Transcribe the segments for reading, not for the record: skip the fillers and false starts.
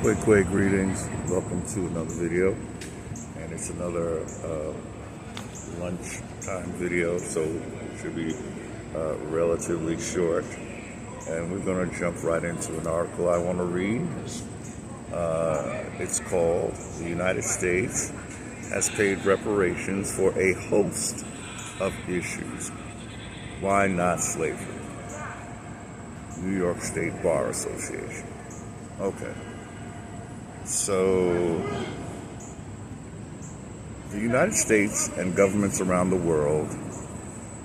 Quick greetings. Welcome to another video, and it's another lunchtime video, so it should be relatively short. And we're going to jump right into an article I want to read. It's called "The United States Has Paid Reparations for a Host of Issues. Why Not Slavery?" New York State Bar Association. Okay. So, the United States and governments around the world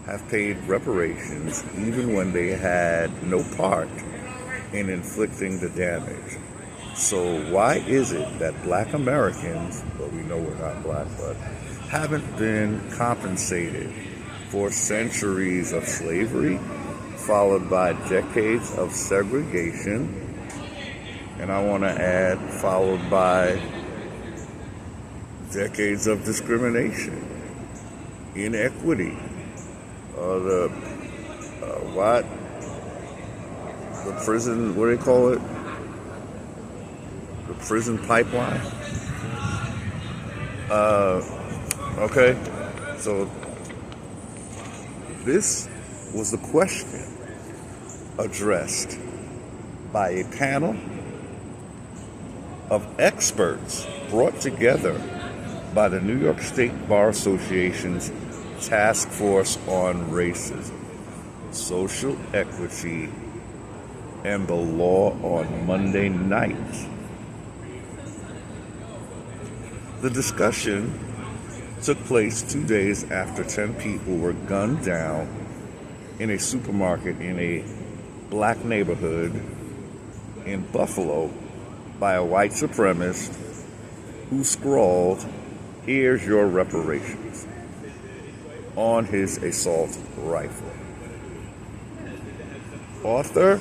have paid reparations even when they had no part in inflicting the damage. So why is it that Black Americans, well, we know we're not Black, but haven't been compensated for centuries of slavery, followed by decades of segregation, and I want to add, followed by decades of discrimination, inequity, the prison, what do they call it? The prison pipeline. Okay, so this was the question addressed by a panel of experts brought together by the New York State Bar Association's Task Force on Racism, Social Equity, and the Law on Monday night. The discussion took place 2 days after 10 people were gunned down in a supermarket in a Black neighborhood in Buffalo by a white supremacist who scrawled, "Here's your reparations," on his assault rifle. Author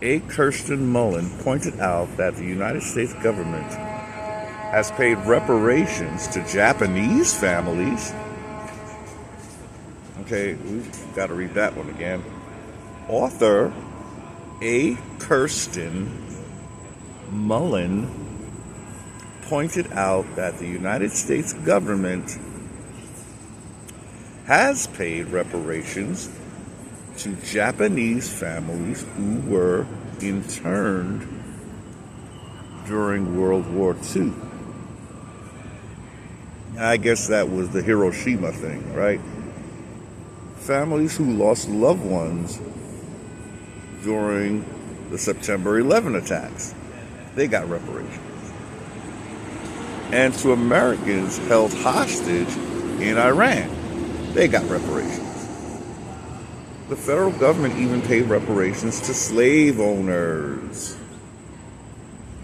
A. Kirsten Mullen pointed out that the United States government has paid reparations to Japanese families. Okay, we've got to read that one again. Author A. Kirsten Mullen pointed out that the United States government has paid reparations to Japanese families who were interned during World War II. I guess that was the Hiroshima thing, right? Families who lost loved ones during the September 11 attacks, they got reparations. And to Americans held hostage in Iran, they got reparations. The federal government even paid reparations to slave owners.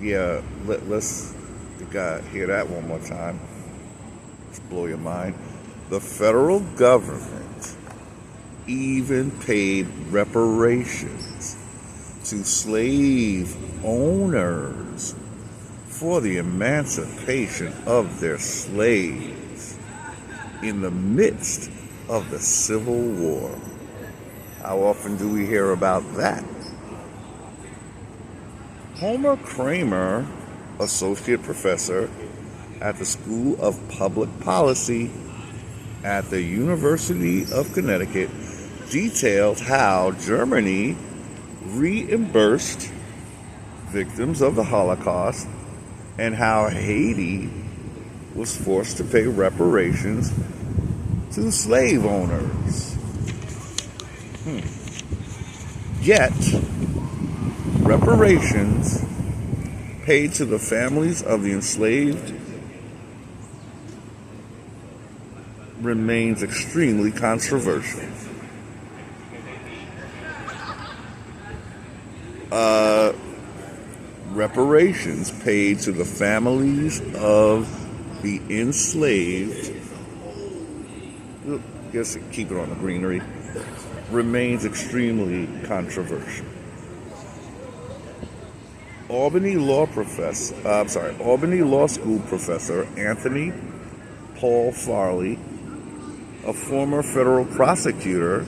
Yeah, let's hear that one more time. Let's blow your mind. The federal government even paid reparations to slave owners for the emancipation of their slaves in the midst of the Civil War. How often do we hear about that? Homer Kramer, associate professor at the School of Public Policy at the University of Connecticut, detailed how Germany reimbursed victims of the Holocaust and how Haiti was forced to pay reparations to slave owners. Yet, reparations paid to the families of the enslaved remains extremely controversial. Reparations paid to the families of the enslaved, I guess keep it on the greenery, remains extremely controversial. Albany Law School professor Anthony Paul Farley, a former federal prosecutor,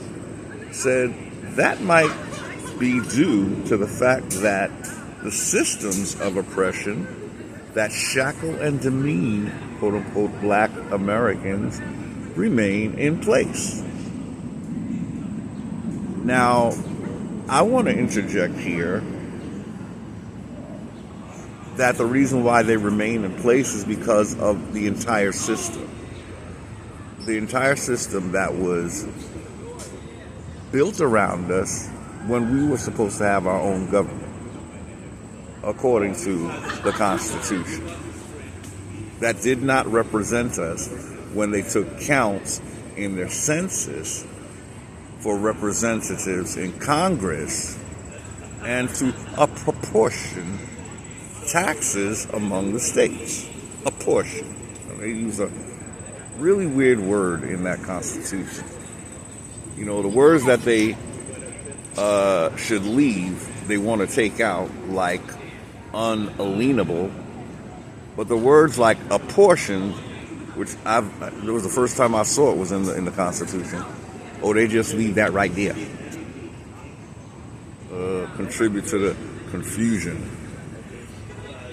said that might be due to the fact that the systems of oppression that shackle and demean, quote unquote, black Americans remain in place. Now, I want to interject here that the reason why they remain in place is because of the entire system. The entire system that was built around us when we were supposed to have our own government, according to the Constitution. That did not represent us when they took counts in their census for representatives in Congress and to apportion taxes among the states. Apportion. They use a really weird word in that Constitution. You know, the words that they should leave, they want to take out, like unalienable. But the words like apportioned, which it was the first time I saw it was in the Constitution. Oh, they just leave that right there. Contribute to the confusion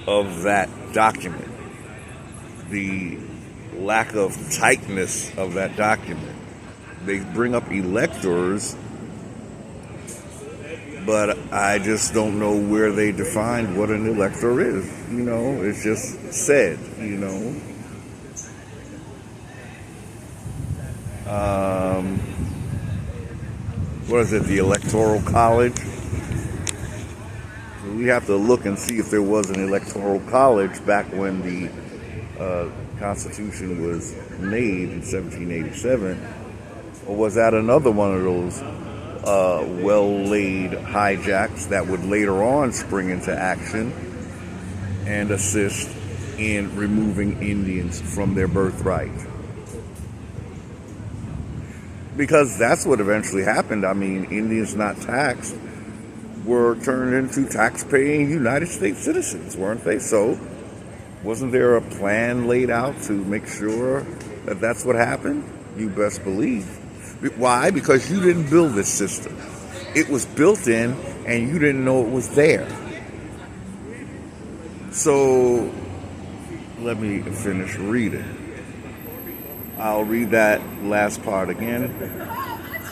of that document. The lack of tightness of that document. They bring up electors, but I just don't know where they define what an elector is. You know, it's just said, you know. What is it, the Electoral College? So we have to look and see if there was an Electoral College back when the Constitution was made in 1787, or was that another one of those well-laid hijacks that would later on spring into action and assist in removing Indians from their birthright? Because that's what eventually happened. I mean, Indians not taxed were turned into tax-paying United States citizens, weren't they? So wasn't there a plan laid out to make sure that that's what happened? You best believe. Why? Because you didn't build this system. It was built in, and you didn't know it was there. So let me finish reading. I'll read that last part again.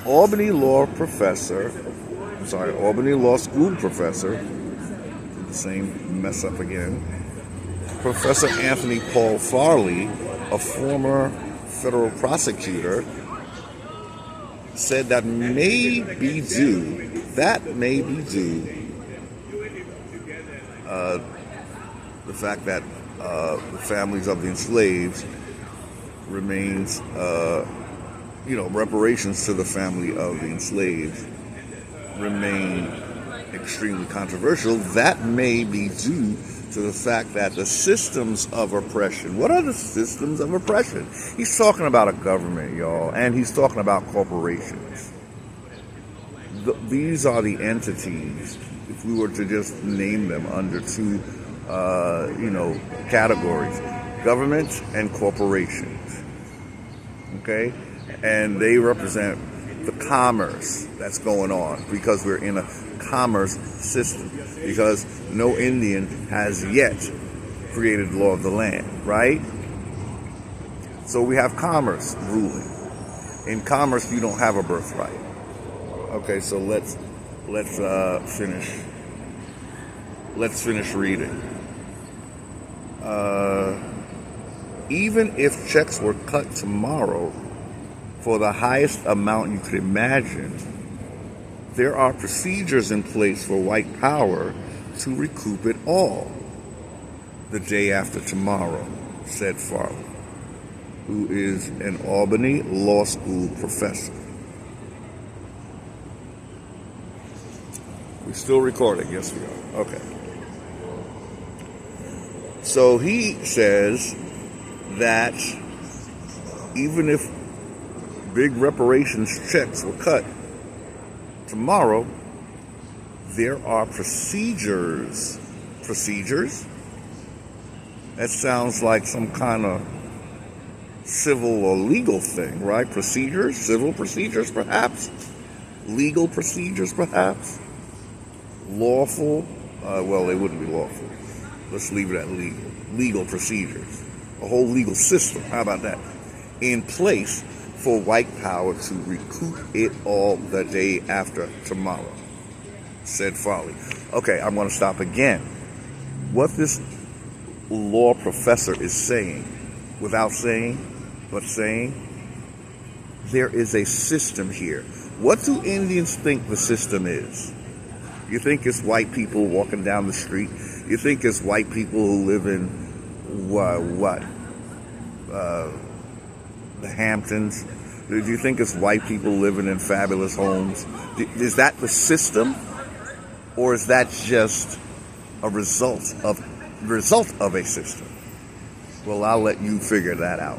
Albany Law School professor, the same mess up again, Professor Anthony Paul Farley, a former federal prosecutor, said that may be due the fact that the families of the enslaved remains, reparations to the family of the enslaved remain extremely controversial. That may be due to the fact that the systems of oppression. What are the systems of oppression? He's talking about a government, y'all, and he's talking about corporations. These are the entities, if we were to just name them under two, categories: government and corporations. Okay? And they represent the commerce that's going on, because we're in a commerce system, because no Indian has yet created law of the land, right? So we have commerce ruling. In commerce, you don't have a birthright. Okay, so let's finish reading. Even if checks were cut tomorrow for the highest amount you could imagine, there are procedures in place for white power to recoup it all the day after tomorrow, said Farley, who is an Albany Law School professor. We're still recording, yes we are. Okay. So he says that even if big reparations checks were cut tomorrow, there are procedures. Procedures? That sounds like some kind of civil or legal thing, right? Procedures? Civil procedures, perhaps? Legal procedures, perhaps? Lawful Well, they wouldn't be lawful. Let's leave it at legal. Legal procedures. A whole legal system. How about that? In place for white power to recoup it all the day after tomorrow, said Farley. Okay, I'm going to stop again. What this law professor is saying, without saying, but saying, there is a system here. What do Indians think the system is? You think it's white people walking down the street? You think it's white people who live in the Hamptons? Do you think it's white people living in fabulous homes? Is that the system, or is that just a result of a system? Well, I'll let you figure that out.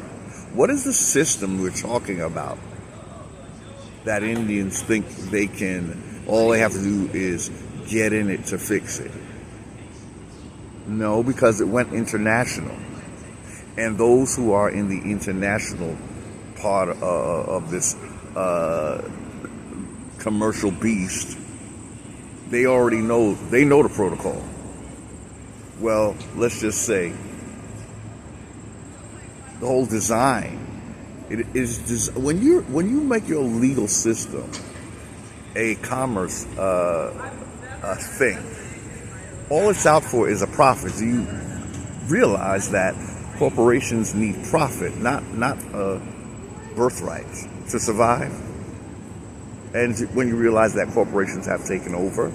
What is the system we're talking about that Indians think they can, all they have to do is get in it to fix it? No, because it went international. And those who are in the international part of this commercial beast, they already know, they know the protocol. Well, let's just say the whole design, it is when you make your legal system a commerce thing, all it's out for is a profit. Do you realize that corporations need profit, not birthrights to survive? And when you realize that corporations have taken over,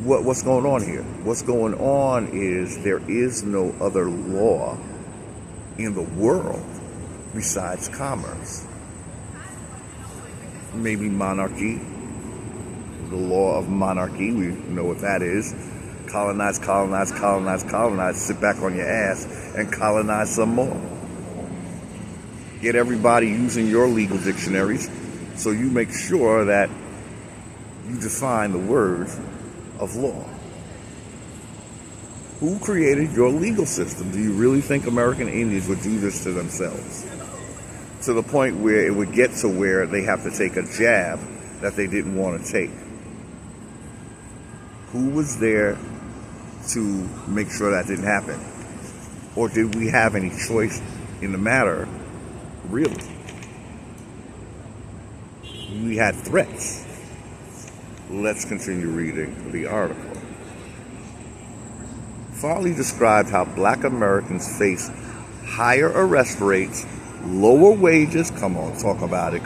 what's going on here? What's going on is there is no other law in the world besides commerce. Maybe monarchy, the law of monarchy, we know what that is. Colonize, colonize, colonize, colonize, sit back on your ass and colonize some more. Get everybody using your legal dictionaries so you make sure that you define the words of law. Who created your legal system? Do you really think American Indians would do this to themselves? To the point where it would get to where they have to take a jab that they didn't want to take. Who was there to make sure that didn't happen? Or did we have any choice in the matter? Really? We had threats. Let's continue reading the article. Farley described how black Americans face higher arrest rates, lower wages, come on, talk about it,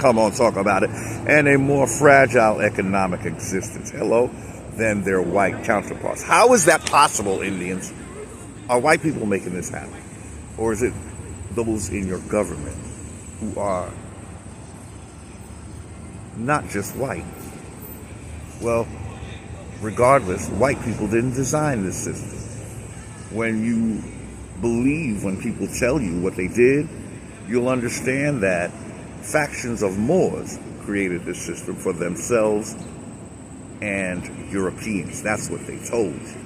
and a more fragile economic existence, than their white counterparts. How is that possible, Indians? Are white people making this happen? Or is it those in your government who are not just white? Well, regardless, white people didn't design this system. When you believe when people tell you what they did, you'll understand that factions of Moors created this system for themselves and Europeans. That's what they told you.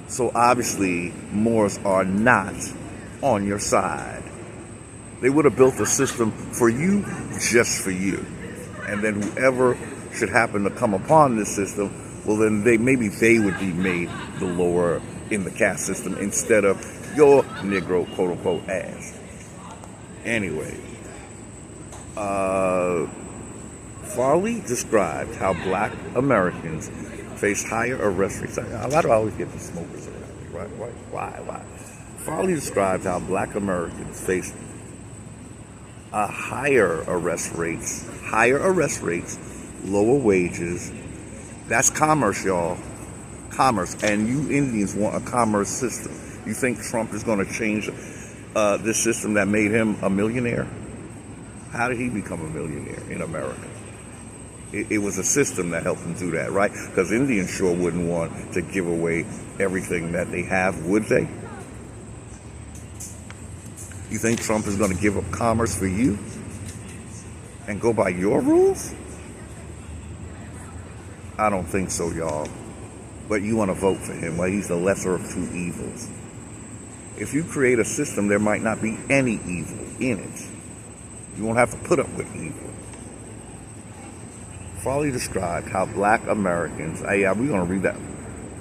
So obviously, Moors are not on your side. They would have built a system for you, just for you. And then whoever should happen to come upon this system, well then maybe they would be made the lower in the caste system instead of your Negro, quote unquote, ass. Anyway, Farley described how black Americans face higher arrest rates. Why do I always get the smokers around me? Why? Farley described how black Americans face higher arrest rates, lower wages. That's commerce, y'all. Commerce. And you Indians want a commerce system. You think Trump is going to change this system that made him a millionaire? How did he become a millionaire in America? It was a system that helped him do that, right? Because Indians sure wouldn't want to give away everything that they have, would they? You think Trump is going to give up commerce for you and go by your rules? I don't think so, y'all. But you want to vote for him. Well, he's the lesser of two evils. If you create a system, there might not be any evil in it. You won't have to put up with evil. Folly described how black Americans, yeah, we're going to read that.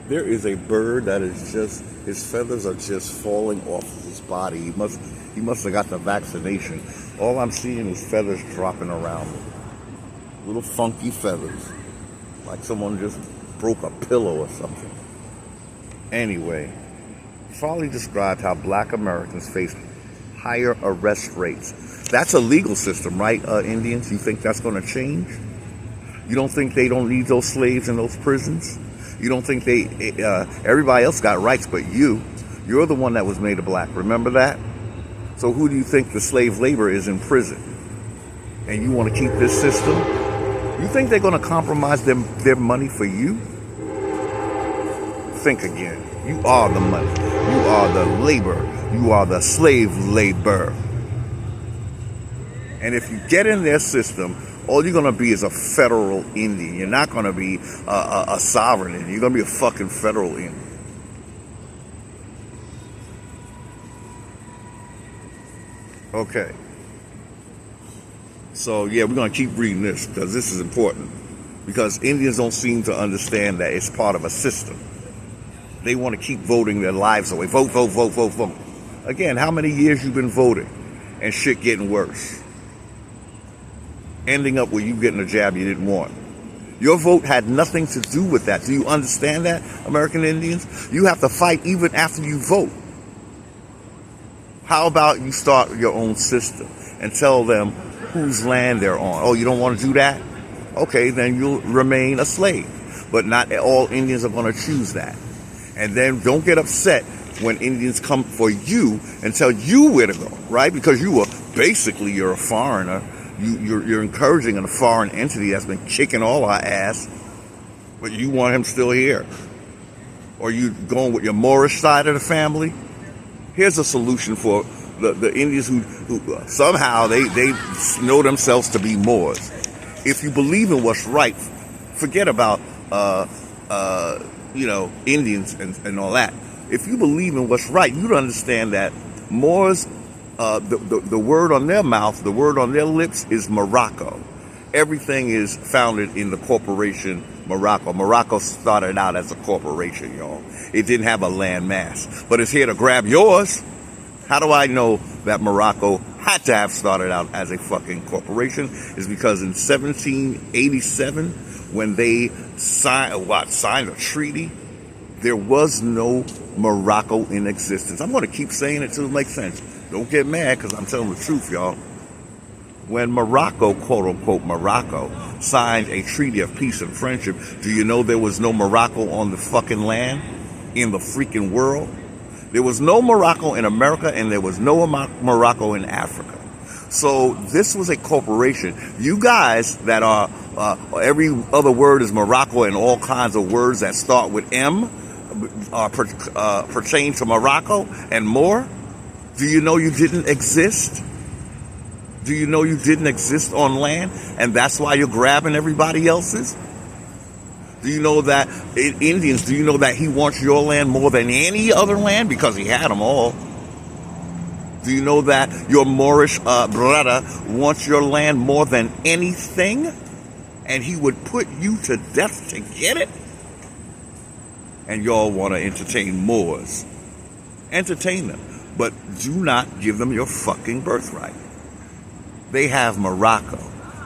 There is a bird that is just, his feathers are just falling off his body. He must have got the vaccination. All I'm seeing is feathers dropping around him. Little funky feathers. Like someone just broke a pillow or something. Anyway, Folly described how black Americans face higher arrest rates. That's a legal system, right, Indians? You think that's going to change? You don't think they don't need those slaves in those prisons? You don't think everybody else got rights but you're the one that was made a black, remember that? So who do you think the slave labor is in prison? And you want to keep this system? You think they're going to compromise their money for you? Think again. You are the money. You are the labor. You are the slave labor. And if you get in their system, all you're going to be is a federal Indian. You're not going to be a sovereign Indian. You're going to be a fucking federal Indian. Okay. So, yeah, we're going to keep reading this because this is important. Because Indians don't seem to understand that it's part of a system. They want to keep voting their lives away. Vote, vote, vote, vote, vote. Again, how many years you been voting and shit getting worse? Ending up with you getting a jab you didn't want. Your vote had nothing to do with that. Do you understand that, American Indians? You have to fight even after you vote. How about you start your own system and tell them whose land they're on? Oh, you don't want to do that? Okay, then you'll remain a slave. But not all Indians are going to choose that. And then don't get upset when Indians come for you and tell you where to go, right? Because you're a foreigner. You're encouraging a foreign entity that's been kicking all our ass, but you want him still here. Or you going with your Moorish side of the family? Here's a solution for the Indians who somehow they know themselves to be Moors. If you believe in what's right, forget about Indians and all that. If you believe in what's right, you'd understand that Moors, the word on their mouth, the word on their lips is Morocco. Everything is founded in the corporation Morocco. Morocco started out as a corporation, y'all. It didn't have a land mass, but it's here to grab yours. How do I know that Morocco had to have started out as a fucking corporation? Is because in 1787, when they signed a treaty, there was no Morocco in existence. I'm going to keep saying it till it makes sense. Don't get mad because I'm telling the truth, y'all. When Morocco, quote unquote Morocco, signed a treaty of peace and friendship, do you know there was no Morocco on the fucking land in the freaking world? There was no Morocco in America and there was no Morocco in Africa. So this was a corporation. You guys that are, every other word is Morocco and all kinds of words that start with M pertain to Morocco and more. Do you know you didn't exist? Do you know you didn't exist on land and that's why you're grabbing everybody else's? Do you know that, Indians, do you know that he wants your land more than any other land because he had them all? Do you know that your Moorish brother wants your land more than anything? And he would put you to death to get it? And y'all want to entertain Moors. Entertain them. But do not give them your fucking birthright. They have Morocco.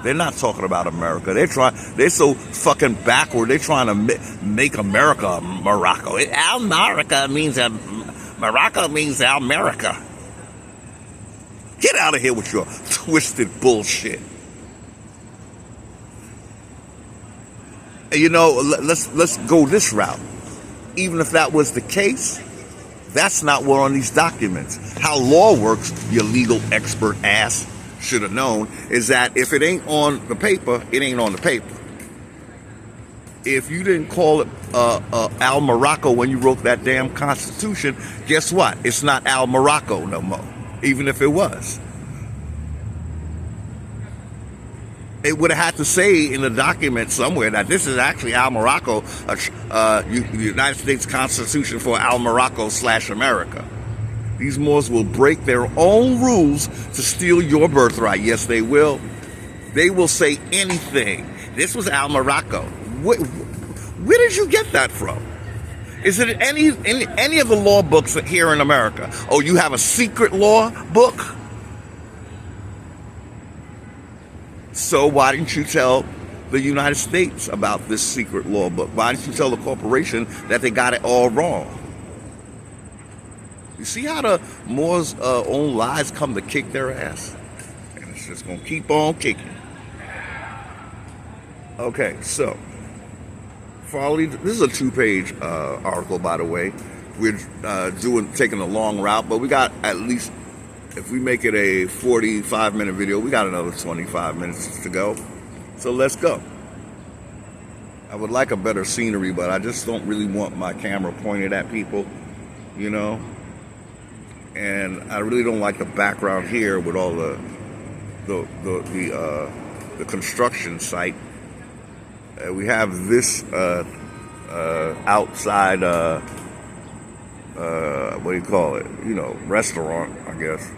They're not talking about America. They're so fucking backward. They're trying to make America Morocco. America means Morocco means America. Get out of here with your twisted bullshit. You know, let's go this route. Even if that was the case, that's not what on these documents. How law works, your legal expert ass should have known, is that if it ain't on the paper, it ain't on the paper. If you didn't call it Al Morocco when you wrote that damn Constitution, guess what? It's not Al Morocco no more, even if it was. It would have had to say in the document somewhere that this is actually Al Morocco, the United States Constitution for Al Morocco / America. These Moors will break their own rules to steal your birthright. Yes, they will. They will say anything. This was Al Morocco. Where did you get that from? Is it any of the law books here in America? Oh, you have a secret law book? So why didn't you tell the United States about this secret law book? Why didn't you tell the corporation that they got it all wrong? You see how the Moors' own lies come to kick their ass? And it's just going to keep on kicking. Okay, so, this is a 2-page article, by the way. We're taking a long route, but we got at least, if we make it a 45-minute video, we got another 25 minutes to go. So let's go. I would like a better scenery, but I just don't really want my camera pointed at people, you know? And I really don't like the background here with all the construction site. We have this outside, what do you call it? You know, restaurant, I guess,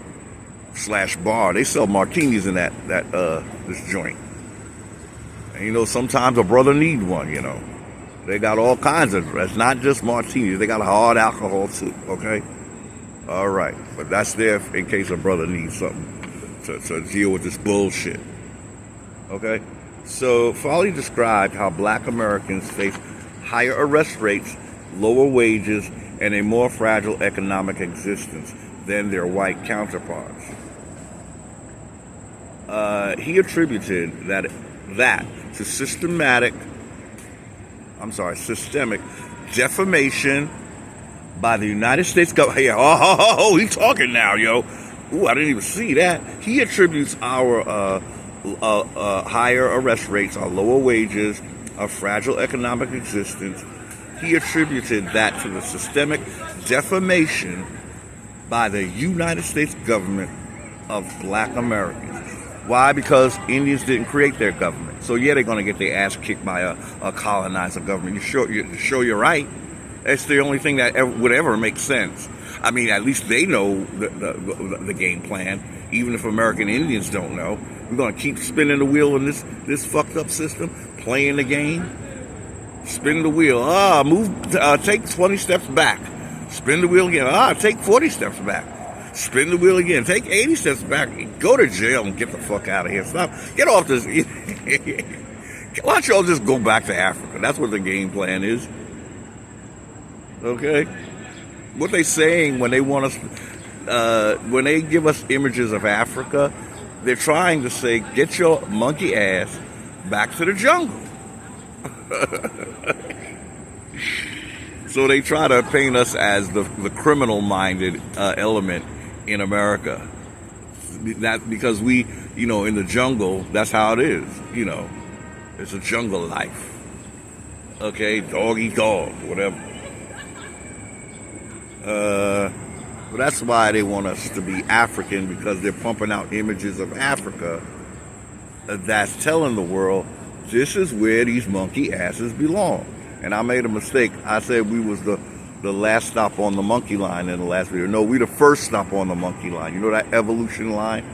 / bar. They sell martinis in this joint. And, you know, sometimes a brother need one, you know. They got all kinds of, it's not just martinis. They got hard alcohol too, okay? All right, but that's there in case a brother needs something to deal with this bullshit. Okay, so Foley described how black Americans face higher arrest rates, lower wages, and a more fragile economic existence than their white counterparts. He attributed that to systemic defamation by the United States government. Yeah, oh, he's talking now, yo. Ooh, I didn't even see that. He attributes our higher arrest rates, our lower wages, our fragile economic existence. He attributed that to the systemic defamation by the United States government of black Americans. Why? Because Indians didn't create their government. So yeah, they're going to get their ass kicked by a colonizer government. You sure you're right. That's the only thing that would ever make sense. I mean, at least they know the game plan, even if American Indians don't know. We're going to keep spinning the wheel in this fucked up system, playing the game. Spin the wheel. Take 20 steps back. Spin the wheel again. Take 40 steps back. Spin the wheel again. Take 80 steps back. Go to jail and get the fuck out of here. Stop. Get off this. Why don't y'all just go back to Africa? That's what the game plan is. Okay? What they saying when they want us, when they give us images of Africa, they're trying to say, get your monkey ass back to the jungle. So they try to paint us as the criminal-minded element in America. That because we, you know, in the jungle, that's how it is. You know, it's a jungle life. Okay, dog eat dog, whatever. But that's why they want us to be African, because they're pumping out images of Africa that's telling the world this is where these monkey asses belong. And I made a mistake. I said we was the last stop on the monkey line in the last video. No, we the first stop on the monkey line. You know that evolution line?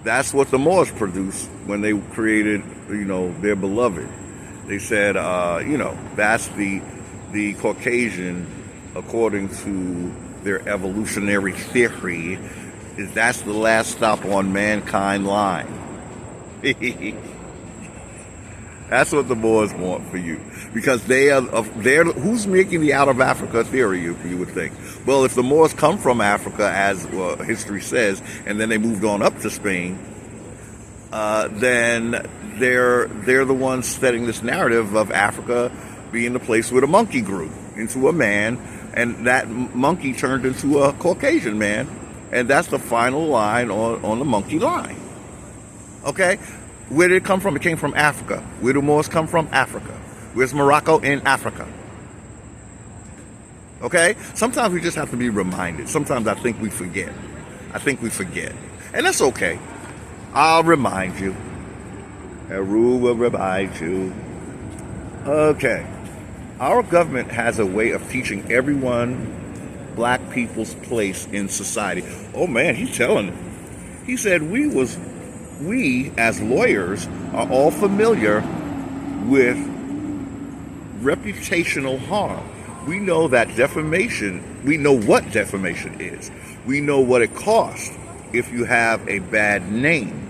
That's what the Moors produced when they created, you know, their beloved. They said, you know, that's the Caucasian, according to their evolutionary theory, is that's the last stop on mankind line. That's what the Moors want for you, because they're who's making the out of Africa theory, you would think. Well, if the Moors come from Africa, as history says, and then they moved on up to Spain, then they're the ones setting this narrative of Africa being the place where the monkey grew into a man, and that monkey turned into a Caucasian man, and that's the final line on the monkey line. Okay? Where did it come from? It came from Africa. Where do Moors come from? Africa. Where's Morocco? In Africa. Okay? Sometimes we just have to be reminded. Sometimes I think we forget. And that's okay. I'll remind you. Heru will remind you. Okay. Our government has a way of teaching everyone black people's place in society. Oh man, he's telling them. He said we was we as lawyers are all familiar with reputational harm. We know that defamation, we know what defamation is. We know what it costs if you have a bad name.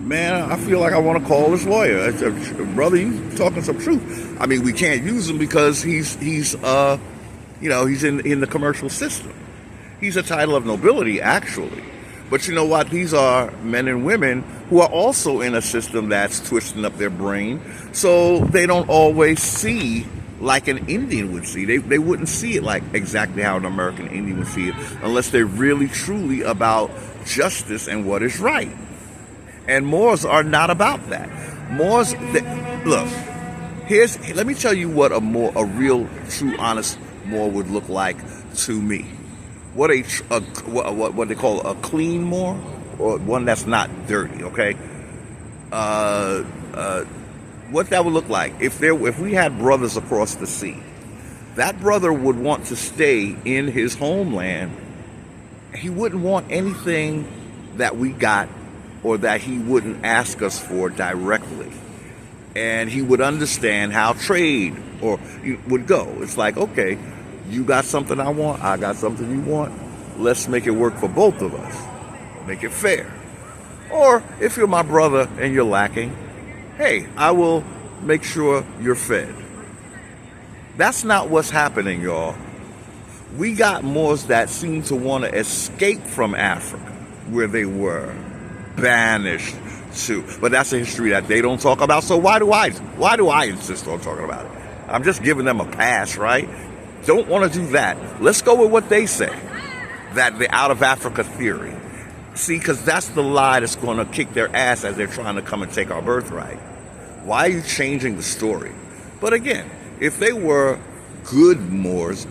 Man, I feel like I want to call this lawyer. Brother, you talking some truth. I mean, we can't use him because he's in the commercial system. He's a title of nobility, actually. But you know what? These are men and women who are also in a system that's twisting up their brain, so they don't always see like an Indian would see. They wouldn't see it like exactly how an American Indian would see it unless they're really, truly about justice and what is right. And Moors are not about that. Moors, look, let me tell you what a real, true, honest Moor would look like to me. What they call a clean Moor, or one that's not dirty. Okay, what that would look like if we had brothers across the sea. That brother would want to stay in his homeland. He wouldn't want anything that we got or that he wouldn't ask us for directly. And he would understand how trade would go. It's like, okay, you got something I want, I got something you want. Let's make it work for both of us. Make it fair. Or if you're my brother and you're lacking, hey, I will make sure you're fed. That's not what's happening, y'all. We got Moors that seem to want to escape from Africa, where they were banished to. But that's a history that they don't talk about. So why do I insist on talking about it? I'm just giving them a pass, right? Don't want to do that. Let's go with what they say, that the out of Africa theory. See, because that's the lie that's going to kick their ass as they're trying to come and take our birthright. Why are you changing the story? But again, if they were good Moors,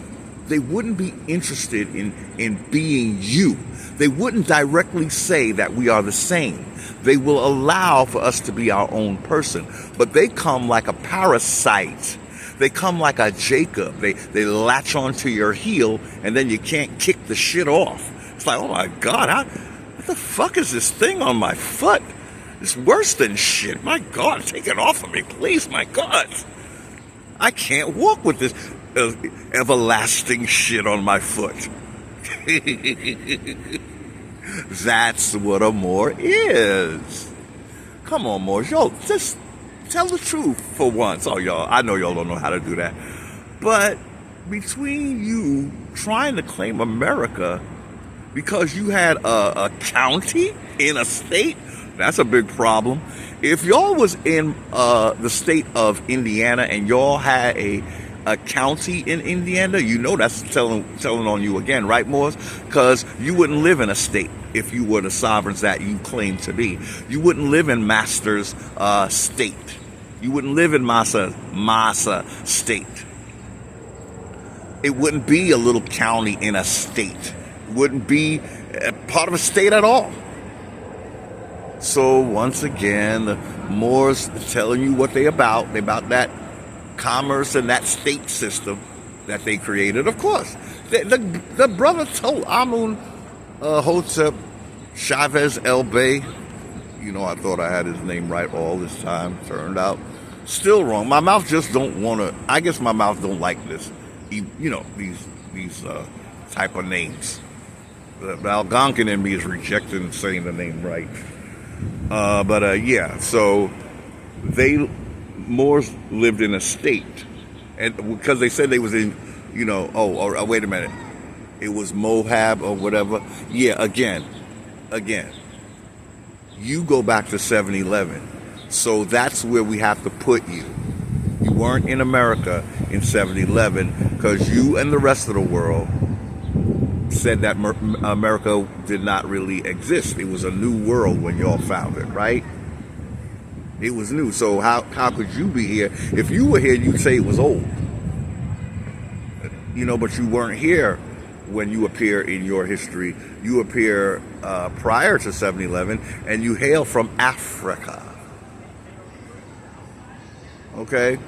they wouldn't be interested in being you. They wouldn't directly say that we are the same. They will allow for us to be our own person. But they come like a parasite. They come like a Jacob. They latch onto your heel, and then you can't kick the shit off. It's like, oh my God, what the fuck is this thing on my foot? It's worse than shit. My God, take it off of me, please. My God. I can't walk with this everlasting shit on my foot. That's what a Moor is. Come on, Moors. Yo, just tell the truth for once. Oh, y'all, I know y'all don't know how to do that. But between you trying to claim America because you had a county in a state, that's a big problem. If y'all was in the state of Indiana and y'all had a county in Indiana, you know that's telling on you again, right, Moors? Because you wouldn't live in a state if you were the sovereigns that you claim to be. You wouldn't live in Master's state. You wouldn't live in Massa state. It wouldn't be a little county in a state. It wouldn't be part of a state at all. So once again, the Moors telling you what they about. They about that commerce and that state system that they created. Of course, the brother told Amun Hotep Chavez El Bey. You know, I thought I had his name right all this time. Turned out still wrong. My mouth just don't want to. I guess my mouth don't like this. You know, these type of names. The Algonquin in me is rejecting saying the name right. Yeah, so Moors lived in a state, and because they said they was in, wait a minute, it was Moab or whatever. Yeah, again, you go back to 7-Eleven, so that's where we have to put you. You weren't in America in 7-Eleven because you and the rest of the world said that America did not really exist. It was a new world when y'all found it, right? It was new. So how could you be here? If you were here, you'd say it was old. But you weren't here when you appear in your history. You appear prior to 7-Eleven, and you hail from Africa. Okay?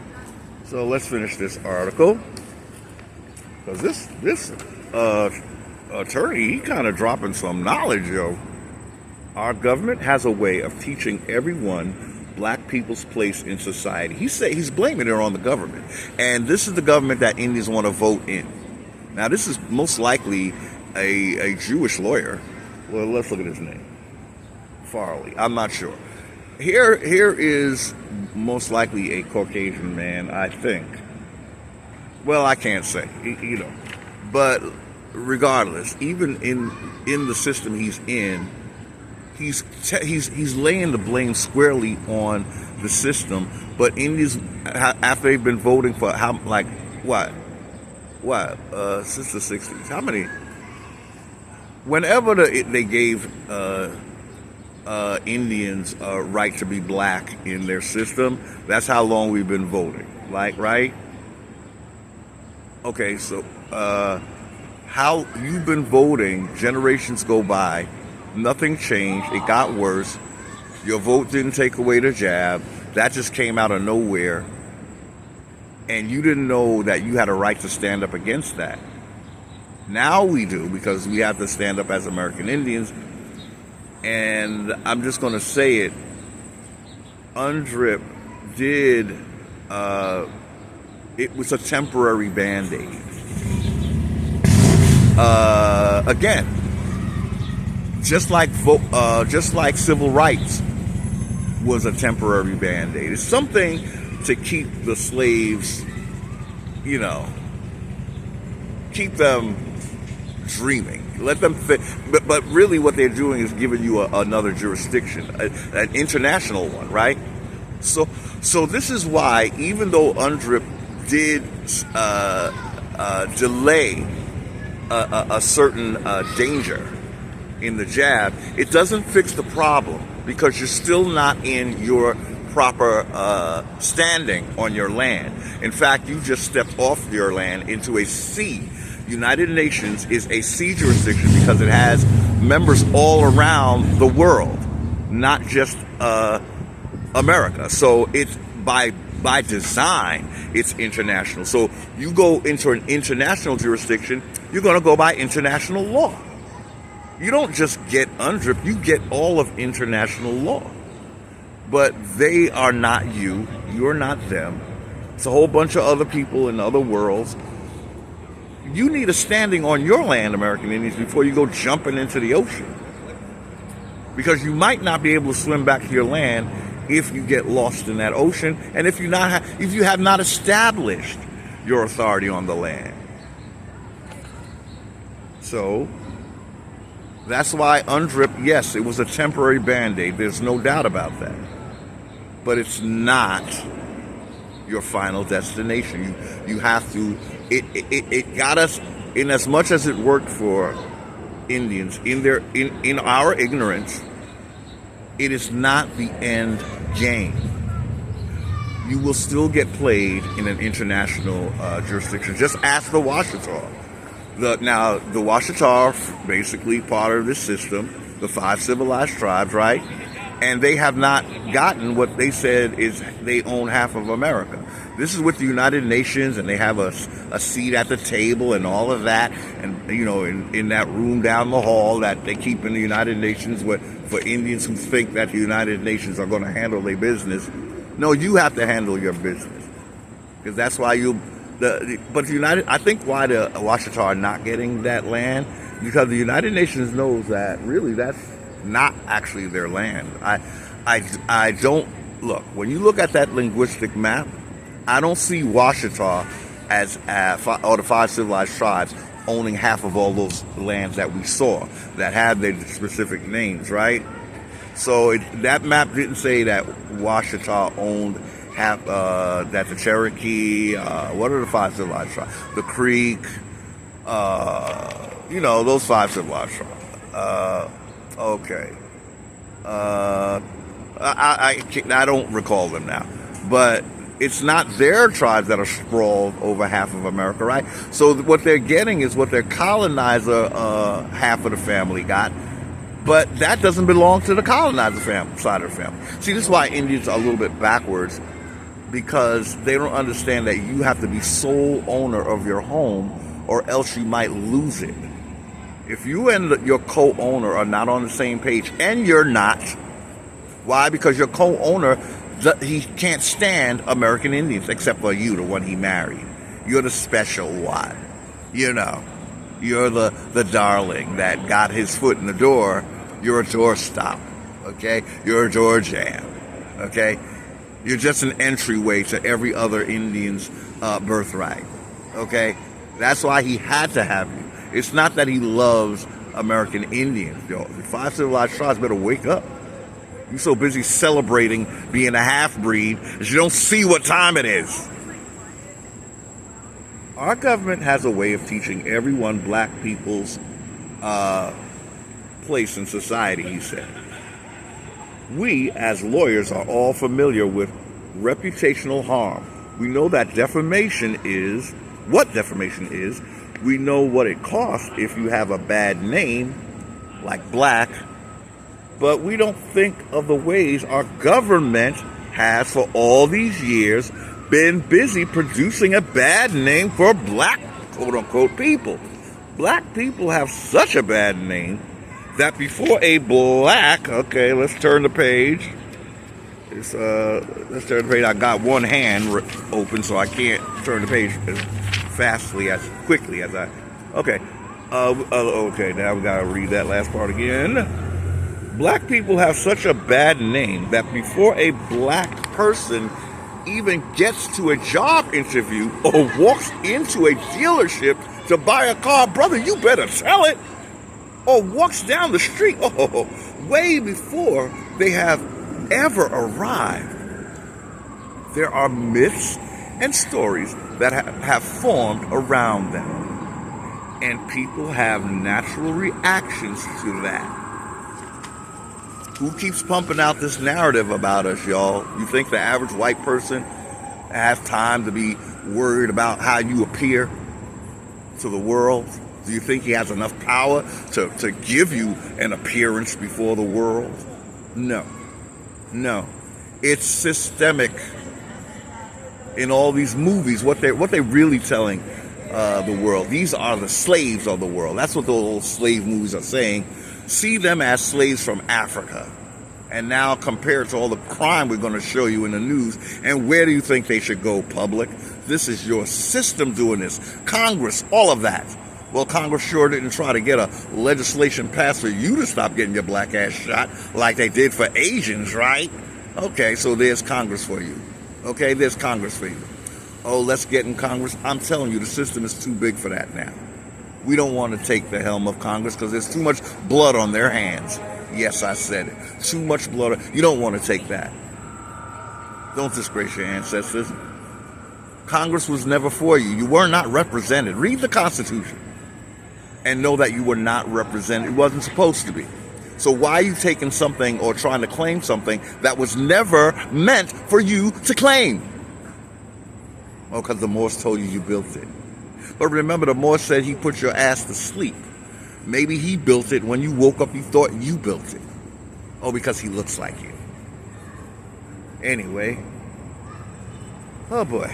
So let's finish this article. Because this attorney, he kind of dropping some knowledge, yo. Our government has a way of teaching everyone black people's place in society. He's blaming it on the government. And this is the government that Indians want to vote in. Now, this is most likely a Jewish lawyer. Well, let's look at his name. Farley. I'm not sure. Here is most likely a Caucasian man, I think. Well, I can't say, But regardless, even in the system he's in, he's laying the blame squarely on the system. But Indians, after they've been voting for since the 60s, how many? Whenever they gave Indians a right to be black in their system, that's how long we've been voting. Right? Okay, so how you've been voting, generations go by, nothing changed, it got worse. Your vote didn't take away the jab, that just came out of nowhere, and you didn't know that you had a right to stand up against that. Now we do, because we have to stand up as American Indians. And I'm just going to say it, UNDRIP did, it was a temporary Band-Aid. Again, just like civil rights was a temporary Band-Aid. It's something to keep the slaves, keep them dreaming. Let them fit. But really what they're doing is giving you another jurisdiction, an international one, right? So this is why, even though UNDRIP did delay a certain danger in the jab, it doesn't fix the problem, because you're still not in your proper standing on your land. In fact, you just stepped off your land into a sea. United Nations is a sea jurisdiction because it has members all around the world, not just America. So it's by design, it's international. So you go into an international jurisdiction, you're going to go by international law. You don't just get UNDRIP, you get all of international law. But they are not you, you're not them. It's a whole bunch of other people in other worlds. You need a standing on your land, American Indians, before you go jumping into the ocean. Because you might not be able to swim back to your land if you get lost in that ocean, and if you have not established your authority on the land. So that's why UNDRIP, yes, it was a temporary Band-Aid. There's no doubt about that. But it's not your final destination. You have to. It got us, in as much as it worked for Indians in our ignorance. It is not the end game. You will still get played in an international jurisdiction. Just ask the Washita. Now, the Washita are basically part of this system, the 5 civilized tribes, right? And they have not gotten what they said is they own half of America. This is with the United Nations, and they have a seat at the table and all of that. And, in that room down the hall that they keep in the United Nations for Indians who think that the United Nations are going to handle their business. No, you have to handle your business. Because that's why I think why the Washita are not getting that land, because the United Nations knows that really that's not actually their land. I don't look, when you look at that linguistic map, I don't see Washita as or the 5 civilized tribes owning half of all those lands that we saw that have their specific names, right? So that map didn't say that Washita owned half, that the Cherokee, what are the 5 civilized tribes? The Creek, those 5 civilized tribes. Okay. I don't recall them now, but it's not their tribes that are sprawled over half of America, right? So what they're getting is what their colonizer half of the family got, but that doesn't belong to the colonizer side of the family. See, this is why Indians are a little bit backwards, because they don't understand that you have to be sole owner of your home, or else you might lose it. If you and your co-owner are not on the same page, and you're not, why? Because your co-owner, he can't stand American Indians except for you, the one he married. You're the special one. You know, you're the darling that got his foot in the door. You're a doorstop, okay? You're a door jam, okay? You're just an entryway to every other Indian's birthright, okay? That's why he had to have you. It's not that he loves American Indians, yo. The 5 civilized tribes better wake up. You're so busy celebrating being a half-breed that you don't see what time it is. Our government has a way of teaching everyone black people's place in society, he said. We, as lawyers, are all familiar with reputational harm. We know that defamation is what defamation is. We know what it costs if you have a bad name, like black, but we don't think of the ways our government has for all these years been busy producing a bad name for black, quote-unquote, people. Black people have such a bad name that before a black, okay, let's turn the page. Let's turn the page. I got one hand open, so I can't turn the page as quickly as I. Okay. Okay, now we gotta read that last part again. Black people have such a bad name that before a black person even gets to a job interview or walks into a dealership to buy a car, brother, you better tell it. Or walks down the street, way before they have ever arrived. There are myths and stories that have formed around them. And people have natural reactions to that. Who keeps pumping out this narrative about us, y'all? You think the average white person has time to be worried about how you appear to the world? Do you think he has enough power to give you an appearance before the world? No. It's systemic. In all these movies, what they're really telling the world, these are the slaves of the world. That's what those old slave movies are saying. See them as slaves from Africa. And now compare it to all the crime we're going to show you in the news. And where do you think they should go, public? This is your system doing this. Congress, all of that. Well, Congress sure didn't try to get a legislation passed for you to stop getting your black ass shot like they did for Asians, right? Okay, so there's Congress for you. Okay, there's Congress for you. Oh, let's get in Congress. I'm telling you, the system is too big for that now. We don't want to take the helm of Congress because there's too much blood on their hands. Yes, I said it. Too much blood. You don't want to take that. Don't disgrace your ancestors. Congress was never for you. You were not represented. Read the Constitution and know that you were not represented. It wasn't supposed to be. So why are you taking something or trying to claim something that was never meant for you to claim? Oh, because the Morse told you built it. But remember, the Morse said he put your ass to sleep. Maybe he built it. When you woke up, you thought you built it. Oh, because he looks like you. Anyway. Oh, boy.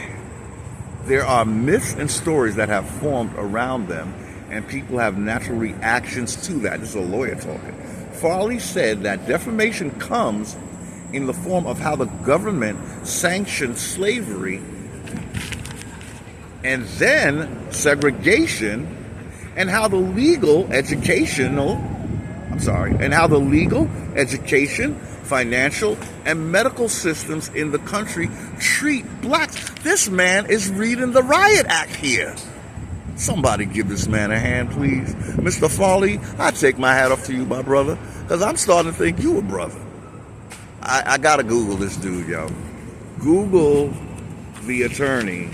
There are myths and stories that have formed around them, and people have natural reactions to that. This is a lawyer talking. Farley said that defamation comes in the form of how the government sanctioned slavery and then segregation, and how the legal, education, financial, and medical systems in the country treat blacks. This man is reading the Riot Act here. Somebody give this man a hand, please. Mr. Farley, I take my hat off to you, my brother, because I'm starting to think you a brother. I got to Google this dude, yo. Google the attorney.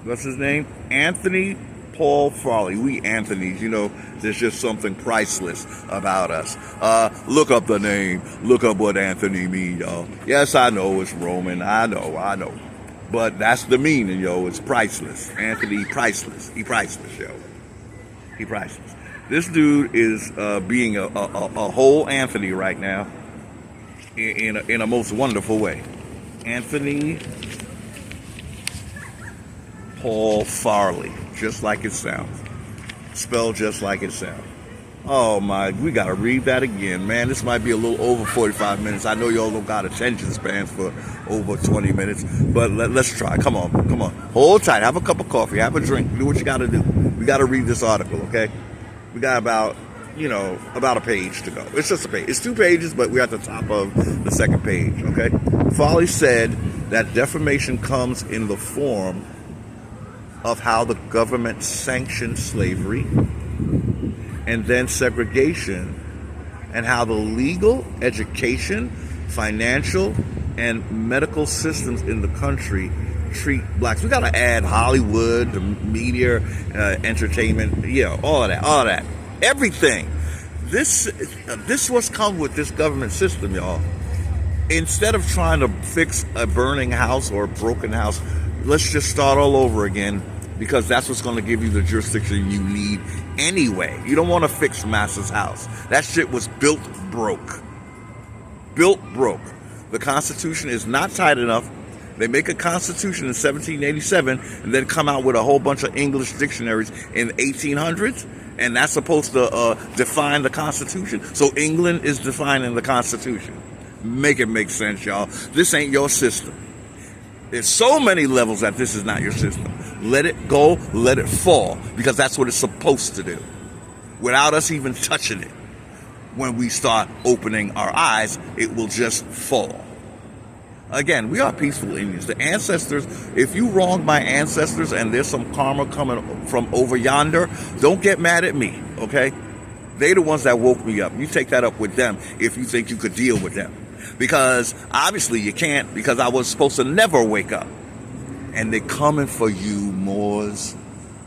What's his name? Anthony Paul Farley. We Anthonys, you know, there's just something priceless about us. Look up the name. Look up what Anthony means, y'all. Yes, I know it's Roman. I know. But that's the meaning, yo. It's priceless. Anthony, priceless. He priceless, yo. He priceless. This dude is being a whole Anthony right now in a most wonderful way. Anthony Paul Farley, just like it sounds. Spelled just like it sounds. Oh my, we gotta read that again, man. This might be a little over 45 minutes. I know y'all don't got attention spans for over 20 minutes, but let's try. Come on. Hold tight, have a cup of coffee, have a drink, do what you gotta do. We gotta read this article, okay? We got about a page to go. It's just a page. It's 2 pages, but we're at the top of the second page, okay? Farley said that defamation comes in the form of how the government sanctioned slavery and then segregation, and how the legal, education, financial, and medical systems in the country treat blacks. We got to add Hollywood, the media, entertainment, all of that. Everything. This what's come with this government system, y'all. Instead of trying to fix a burning house or a broken house, let's just start all over again, because that's what's going to give you the jurisdiction you need anyway. You don't want to fix Master's house. That shit was built broke. The Constitution is not tight enough. They make a Constitution in 1787 and then come out with a whole bunch of English dictionaries in the 1800s, and that's supposed to define the Constitution. So England is defining the Constitution. Make it make sense, y'all. This ain't your system. There's so many levels that this is not your system. Let it go, let it fall, because that's what it's supposed to do, without us even touching it. When we start opening our eyes, it will just fall. Again, we are peaceful Indians. The ancestors, if you wronged my ancestors and there's some karma coming from over yonder, don't get mad at me, okay? They're the ones that woke me up. You take that up with them if you think you could deal with them. Because obviously you can't, because I was supposed to never wake up. And they're coming for you, Moors.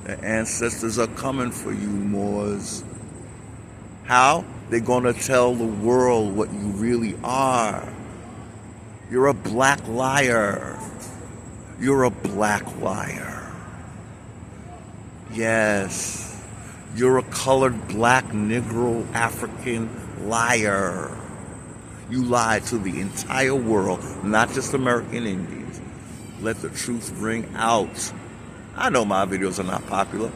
The ancestors are coming for you, Moors. How? They're going to tell the world what you really are. You're a black liar. You're a black liar. Yes. You're a colored black Negro African liar. You lied to the entire world, not just American Indians. Let the truth ring out. I know my videos are not popular.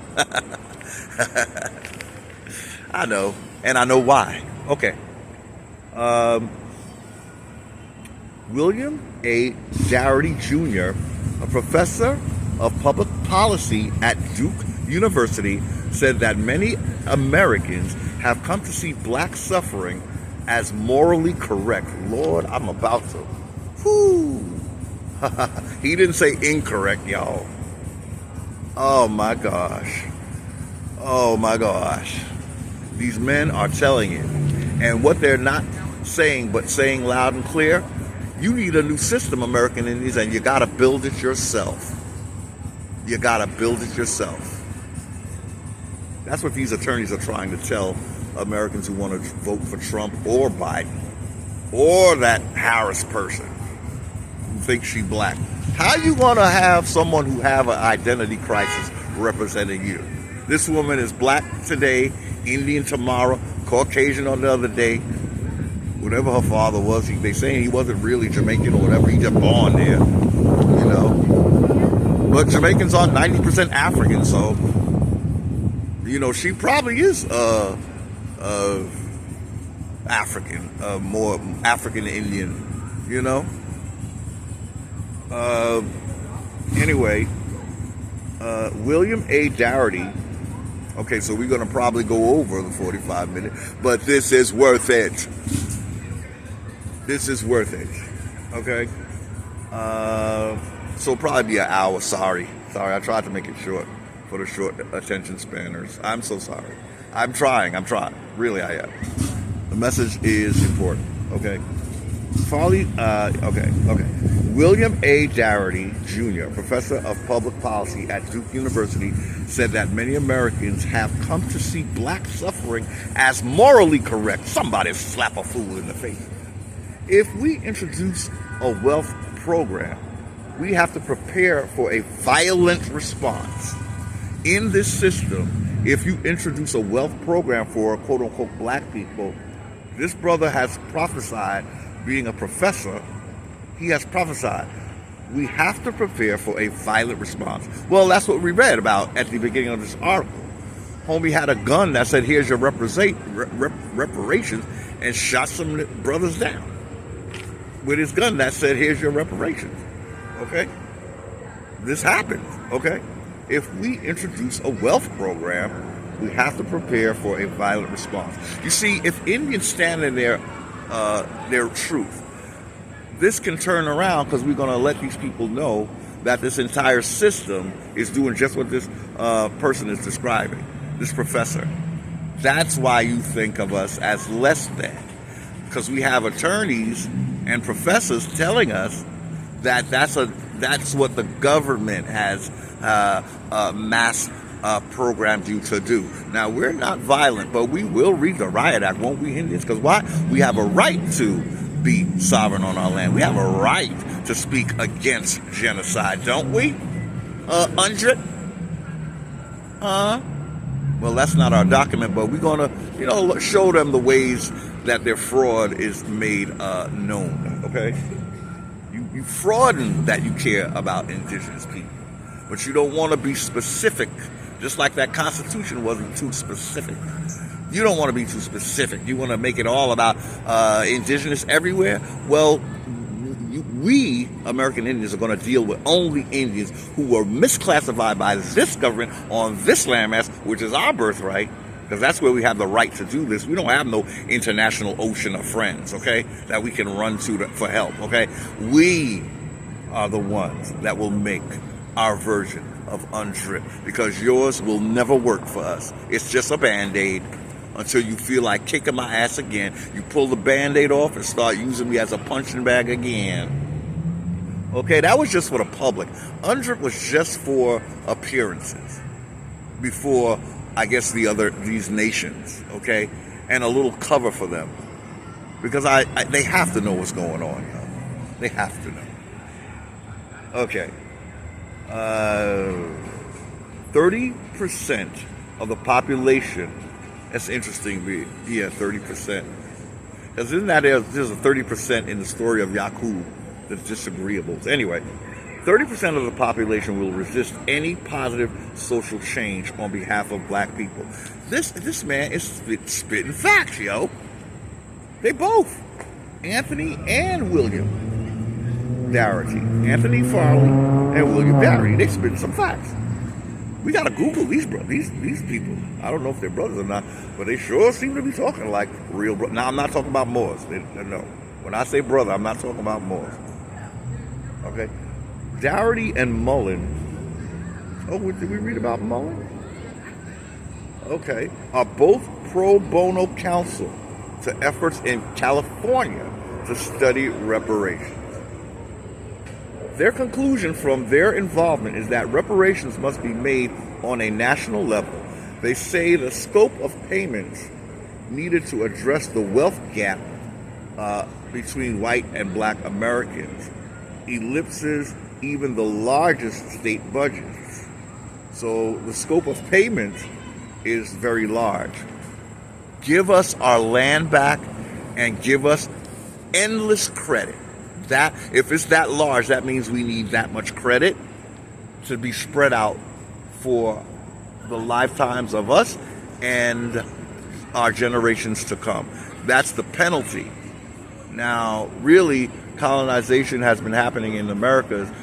I know, and I know why. Okay. William A. Dougherty Jr., a professor of public policy at Duke University, said that many Americans have come to see black suffering as morally correct. Lord, I'm about to. Whoo. He didn't say incorrect, y'all. Oh my gosh. Oh my gosh. These men are telling it. And what they're not saying, but saying loud and clear, you need a new system, American Indians, and you got to build it yourself. You got to build it yourself. That's what these attorneys are trying to tell Americans who want to vote for Trump or Biden or that Harris person who thinks she's black. How you want to have someone who have an identity crisis representing you? This woman is black today, Indian tomorrow, Caucasian on the other day. Whatever her father was, they saying he wasn't really Jamaican or whatever. He just born there, you know. But Jamaicans are 90% African, so you know she probably is African, more African Indian, you know. Anyway, William A. Dougherty. Okay, so we're gonna probably go over the 45 minutes, but this is worth it. This is worth it. Okay. So probably be an hour. Sorry. I tried to make it short for the short attention spanners. I'm so sorry. I'm trying. Really, I am. The message is important. Okay. Farley. Okay. William A. Dougherty Jr., professor of public policy at Duke University, said that many Americans have come to see black suffering as morally correct. Somebody slap a fool in the face. If we introduce a wealth program, we have to prepare for a violent response. In this system, if you introduce a wealth program for quote-unquote black people, this brother has prophesied, being a professor, he has prophesied we have to prepare for a violent response. Well, that's what we read about at the beginning of this article. Homie had a gun that said, here's your reparations, and shot some brothers down with his gun that said, here's your reparations. Okay? This happens. Okay? If we introduce a wealth program, we have to prepare for a violent response. You see, if Indians stand in their truth, this can turn around because we're going to let these people know that this entire system is doing just what this person is describing, this professor. That's why you think of us as less than, because we have attorneys and professors telling us that that's what the government has mass programmed you to do. Now, we're not violent, but we will read the Riot Act, won't we, Indians? Because why? We have a right to be sovereign on our land. We have a right to speak against genocide, don't we? Undrit? Well, that's not our document, but we're going to, show them the ways that their fraud is made known, okay? You frauding that you care about indigenous people, but you don't want to be specific, just like that Constitution wasn't too specific. You don't want to be too specific. You want to make it all about indigenous everywhere. Well, we, American Indians, are going to deal with only Indians who were misclassified by this government on this landmass, which is our birthright, because that's where we have the right to do this. We don't have no international ocean of friends, okay, that we can run to for help, okay? We are the ones that will make our version of UNDRIP, because yours will never work for us. It's just a Band-Aid until you feel like kicking my ass again. You pull the Band-Aid off and start using me as a punching bag again. Okay, that was just for the public. UNDRIP was just for appearances before, I guess, these nations, okay? And a little cover for them. Because they have to know what's going on, yo. They have to know. Okay. 30% of the population, that's interesting, yeah, 30%. Because isn't that there's a 30% in the story of Yakub that's disagreeable. Anyway, 30% of the population will resist any positive social change on behalf of black people. This man is spitting facts, yo. They both, Anthony and William Darity. Anthony Farley and William Darity. They spitting some facts. We gotta Google these people. I don't know if they're brothers or not, but they sure seem to be talking like real brothers. Now, I'm not talking about Moors. No. When I say brother, I'm not talking about Moors. Okay? Darity and Mullen. Oh, did we read about Mullen? Okay. Are both pro bono counsel to efforts in California to study reparations. Their conclusion from their involvement is that reparations must be made on a national level. They say the scope of payments needed to address the wealth gap between white and black Americans ellipses even the largest state budgets. So the scope of payments is very large. Give us our land back and give us endless credit. That if it's that large, that means we need that much credit to be spread out for the lifetimes of us and our generations to come. That's the penalty. Now, really, colonization has been happening in America,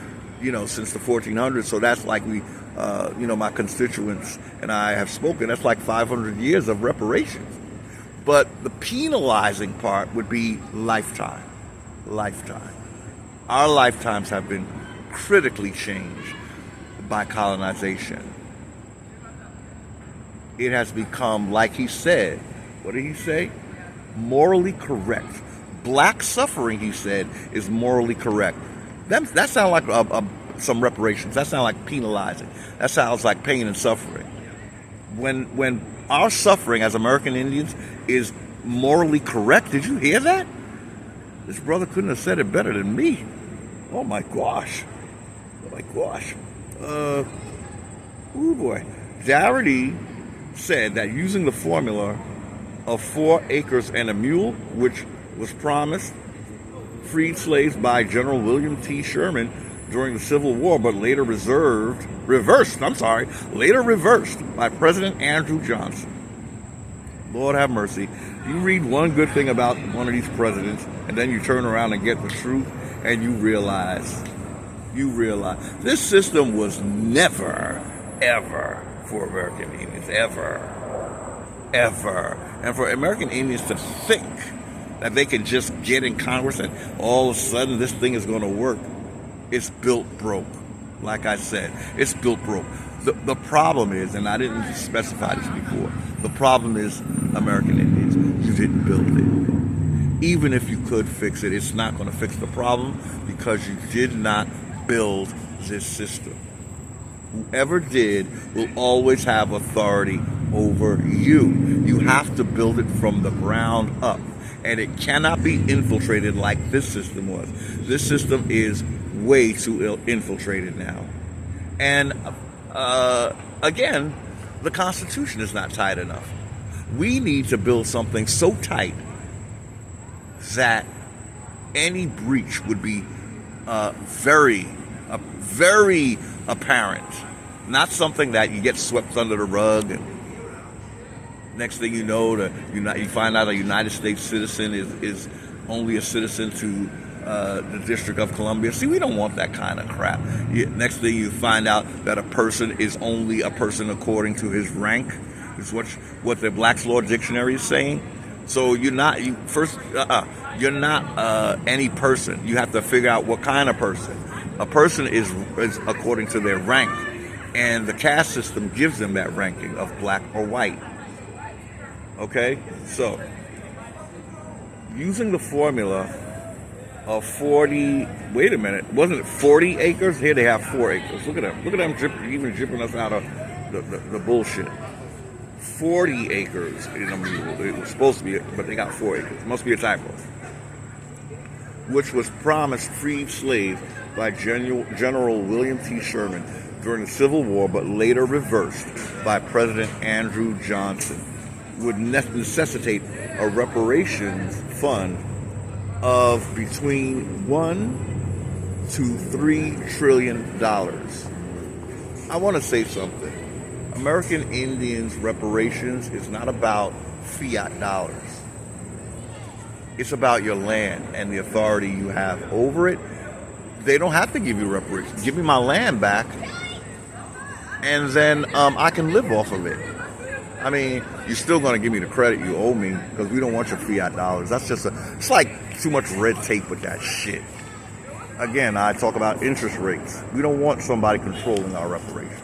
since the 1400s. So that's like my constituents and I have spoken. That's like 500 years of reparations. But the penalizing part would be lifetime. Our lifetimes have been critically changed by colonization. It has become, like he said, what did he say? Morally correct. Black suffering, he said, is morally correct. That sounds like some reparations. That sounds like penalizing. That sounds like pain and suffering. When our suffering as American Indians is morally correct, did you hear that? This brother couldn't have said it better than me. Oh my gosh. Oh boy. Darity said that using the formula of 4 acres and a mule, which was promised freed slaves by General William T. Sherman during the Civil War, but later reversed by President Andrew Johnson. Lord have mercy. You read one good thing about one of these presidents, and then you turn around and get the truth, and you realize this system was never, ever for American Indians, ever. And for American Indians to think that they can just get in Congress and all of a sudden this thing is going to work, it's built broke. Like I said, it's built broke. The problem is, and I didn't specify this before, the problem is American Indians, you didn't build it. Even if you could fix it, it's not going to fix the problem because you did not build this system. Whoever did will always have authority over you. You have to build it from the ground up. And it cannot be infiltrated like this system was. This system is way too infiltrated now. And again, the Constitution is not tight enough. We need to build something so tight that any breach would be very apparent. Not something that you get swept under the rug and next thing you know, you find out a United States citizen is only a citizen to the District of Columbia. See, we don't want that kind of crap. Next thing you find out that a person is only a person according to his rank. Is what the Black's Law Dictionary is saying. So you're not any person. You have to figure out what kind of person. A person is according to their rank, and the caste system gives them that ranking of black or white. Okay, so using the formula of 40. Wait a minute, wasn't it 40 acres? Here they have 4 acres. Look at them. Look at them dripping us out of the bullshit. 40 acres in a mule. It was supposed to be, but they got 4 acres. It must be a typo. Which was promised freed slaves by General William T. Sherman during the Civil War, but later reversed by President Andrew Johnson, would necessitate a reparations fund of between $1 to $3 trillion. I want to say something. American Indians reparations is not about fiat dollars. It's about your land and the authority you have over it. They don't have to give you reparations. Give me my land back, and then I can live off of it. I mean, you're still going to give me the credit you owe me because we don't want your fiat dollars. That's just it's like too much red tape with that shit. Again, I talk about interest rates. We don't want somebody controlling our reparations.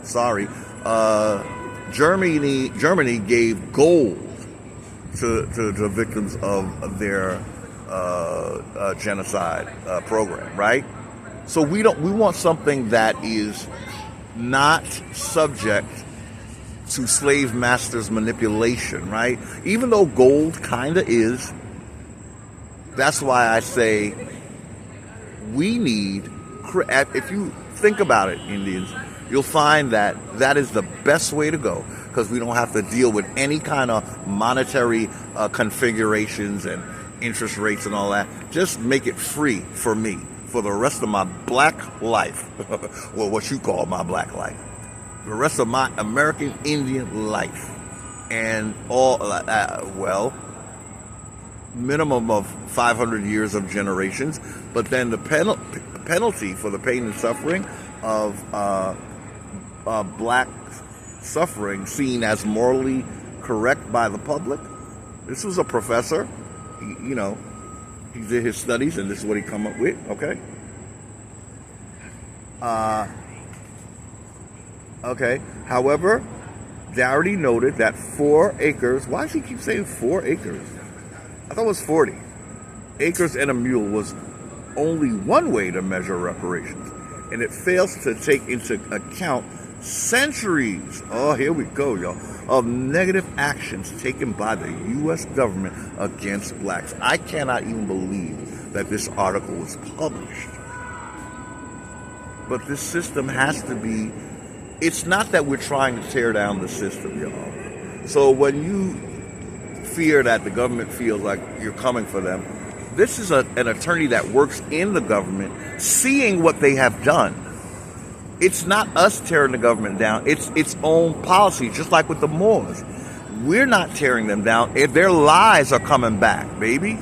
Sorry. Germany gave gold to the victims of their genocide program, right? So we want something that is not subject to slave masters' manipulation, right? Even though gold kind of is. That's why I say we need, if you think about it, Indians, you'll find that that is the best way to go because we don't have to deal with any kind of monetary configurations and interest rates and all that. Just make it free for me for the rest of my black life. Well, what you call my black life. The rest of my American Indian life. And all, minimum of 500 years of generations. But then the penalty for the pain and suffering of black suffering seen as morally correct by the public. This was a professor. He did his studies, and this is what he come up with, okay? Okay. However, Dougherty noted that 4 acres, why does he keep saying 4 acres? I thought it was 40. Acres and a mule was only one way to measure reparations, and it fails to take into account centuries, oh, here we go, y'all, of negative actions taken by the U.S. government against blacks. I cannot even believe that this article was published. But this system has to be, it's not that we're trying to tear down the system, y'all. So when you fear that the government feels like you're coming for them, This is an attorney that works in the government, seeing what they have done. It's not us tearing the government down. It's its own policy, just like with the Moors. We're not tearing them down. Their lies are coming back, baby.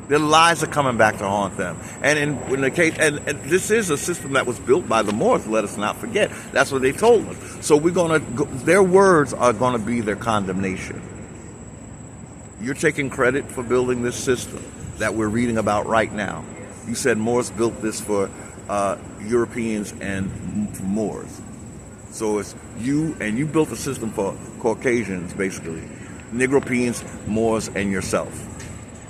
Their lies are coming back to haunt them. And in the case, and this is a system that was built by the Moors. Let us not forget. That's what they told us. So their words are gonna be their condemnation. You're taking credit for building this system that we're reading about right now. You said Moors built this for Europeans and for Moors. So it's you, and you built a system for Caucasians, basically. Negropeans, Moors, and yourself.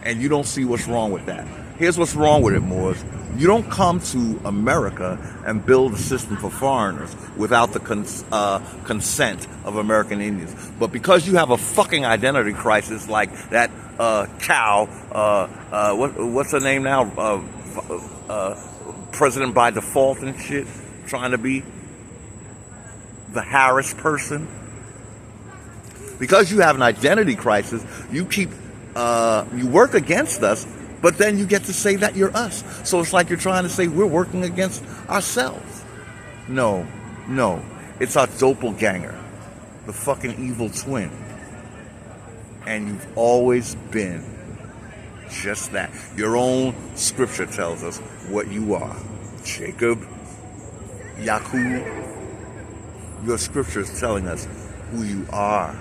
And you don't see what's wrong with that. Here's what's wrong with it, Moors. You don't come to America and build a system for foreigners without the consent of American Indians. But because you have a fucking identity crisis like that cow, what's her name now? President by default and shit, trying to be the Harris person. Because you have an identity crisis, you work against us, but then you get to say that you're us. So it's like you're trying to say we're working against ourselves. No. It's our doppelganger, the fucking evil twin. And you've always been just that. Your own scripture tells us what you are. Jacob, Yaakov. Your scripture is telling us who you are.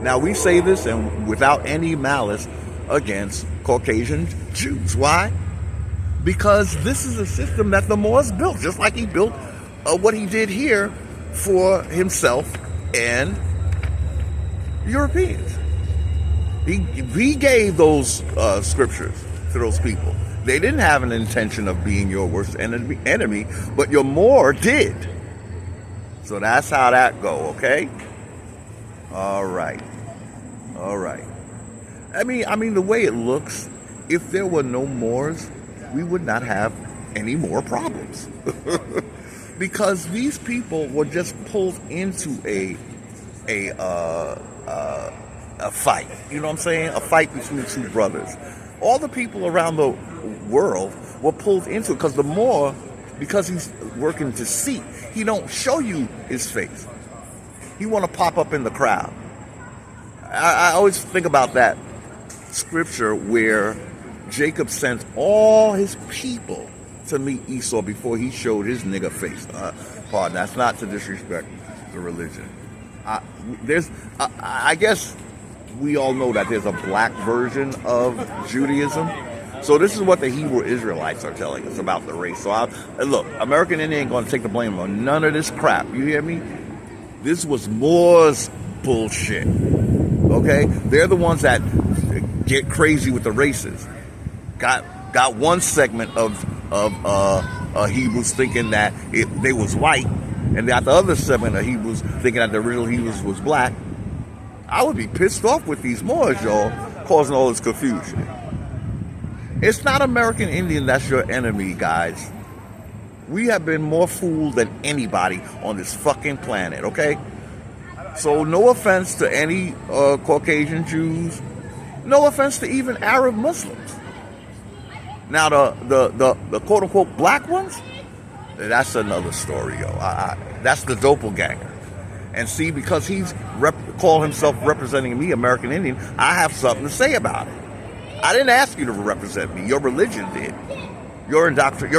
Now, we say this and without any malice against Caucasian Jews. Why? Because this is a system that the Moors built, just like he built what he did here for himself and Europeans. He gave those scriptures to those people. They didn't have an intention of being your worst enemy, but your Moor did. So that's how that go, okay? All right. I mean, the way it looks, if there were no Moors, we would not have any more problems. Because these people were just pulled into a fight. You know what I'm saying? A fight between two brothers. All the people around the world were pulled into it because the Moor, because he's working to see, he don't show you his face. He want to pop up in the crowd. I always think about that scripture where Jacob sent all his people to meet Esau before he showed his nigger face. Pardon, that's not to disrespect the religion. I guess we all know that there's a black version of Judaism. So this is what the Hebrew Israelites are telling us about the race. So look, American Indian ain't going to take the blame on none of this crap. You hear me? This was Moors bullshit. Okay? They're the ones that get crazy with the races. Got one segment of Hebrews thinking that they was white, and got the other segment of Hebrews thinking that the real Hebrews was black. I would be pissed off with these Moors, y'all, causing all this confusion. It's not American Indian that's your enemy, guys. We have been more fooled than anybody on this fucking planet, okay? So no offense to any Caucasian Jews. No offense to even Arab Muslims. Now the quote-unquote black ones, that's another story, yo. That's the doppelganger. And see, because he's called himself representing me, American Indian, I have something to say about it. I didn't ask you to represent me. Your religion did. Your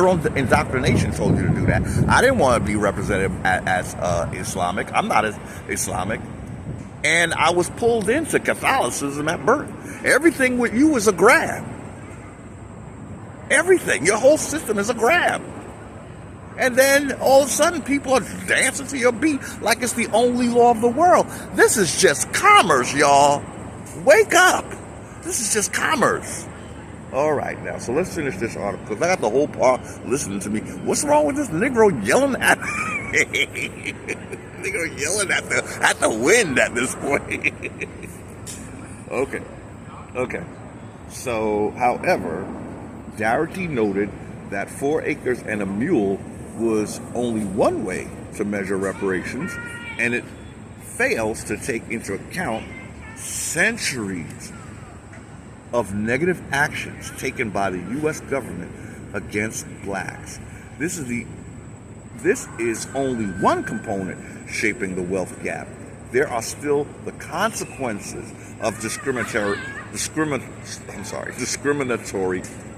own indoctrination told you to do that. I didn't want to be represented as Islamic. I'm not as Islamic. And I was pulled into Catholicism at birth. Everything with you is a grab. Everything. Your whole system is a grab. And then all of a sudden people are dancing to your beat like it's the only law of the world. This is just commerce, y'all. Wake up. This is just commerce. All right, now, so let's finish this article, because I got the whole part listening to me. What's wrong with this Negro yelling at Negro yelling at the wind at this point? Okay. So, however, Darity noted that 4 acres and a mule was only one way to measure reparations, and it fails to take into account centuries of negative actions taken by the U.S. government against blacks. This is only one component shaping the wealth gap. There are still the consequences of discriminatory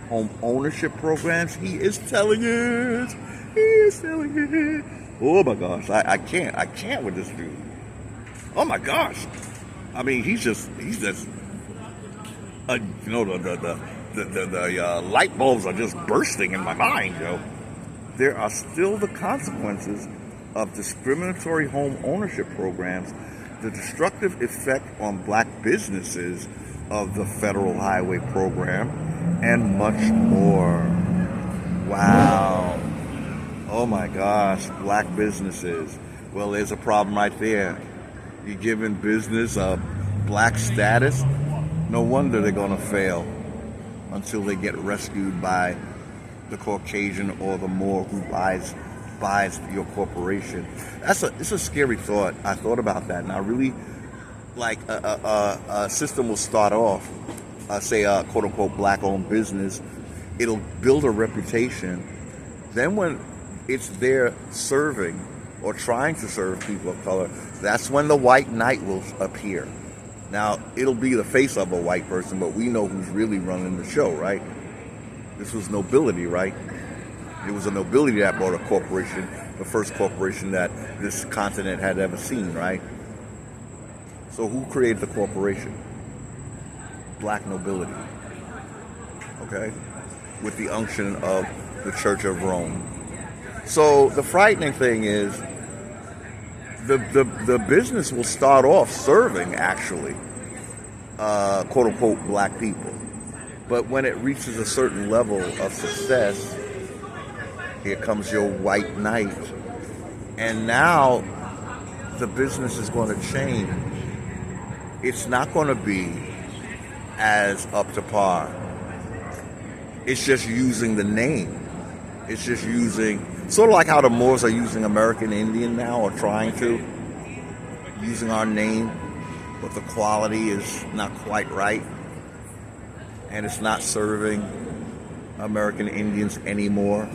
home ownership programs. He is telling it. He is telling it. Oh my gosh, I can't with this dude. Oh my gosh. I mean, he's just the light bulbs are just bursting in my mind, yo. There are still the consequences of discriminatory home ownership programs, the destructive effect on black businesses of the federal highway program, and much more. Wow. Oh my gosh, black businesses. Well, there's a problem right there. You're giving business a black status. No wonder they're going to fail until they get rescued by the Caucasian or the Moor who buys your corporation. It's a scary thought. I thought about that, and I really like a system will start off, say a quote unquote black owned business. It'll build a reputation. Then when it's there serving or trying to serve people of color, that's when the white knight will appear. Now, it'll be the face of a white person, but we know who's really running the show, right? This was nobility, right? It was a nobility that bought a corporation, the first corporation that this continent had ever seen, right? So who created the corporation? Black nobility, okay? With the unction of the Church of Rome. So the frightening thing is the business will start off serving, actually, quote unquote black people. But when it reaches a certain level of success, here comes your white knight. And now the business is going to change. It's not going to be as up to par. It's just using the name. It's just using, sort of like how the Moors are using American Indian now, or trying to, using our name, but the quality is not quite right. And it's not serving American Indians anymore,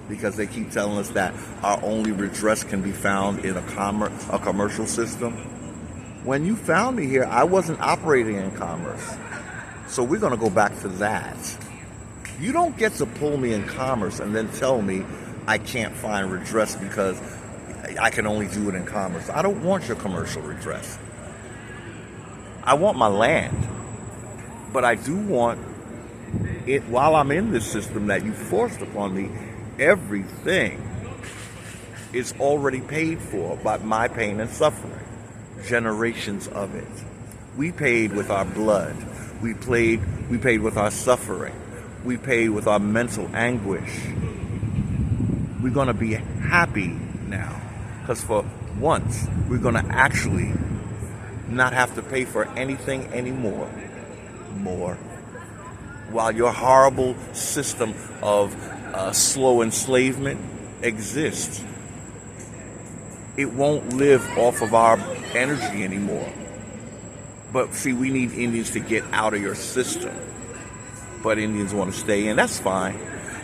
because they keep telling us that our only redress can be found in a commercial system. When you found me here, I wasn't operating in commerce. So we're going to go back to that. You don't get to pull me in commerce and then tell me I can't find redress because I can only do it in commerce. I don't want your commercial redress. I want my land. But I do want it, while I'm in this system that you forced upon me, everything is already paid for by my pain and suffering. Generations of it. We paid with our blood. We paid with our suffering. We paid with our mental anguish. We're going to be happy now, because for once we're going to actually not have to pay for anything anymore. While your horrible system of slow enslavement exists, it won't live off of our energy anymore. But see, we need Indians to get out of your system. But Indians want to stay in. That's fine.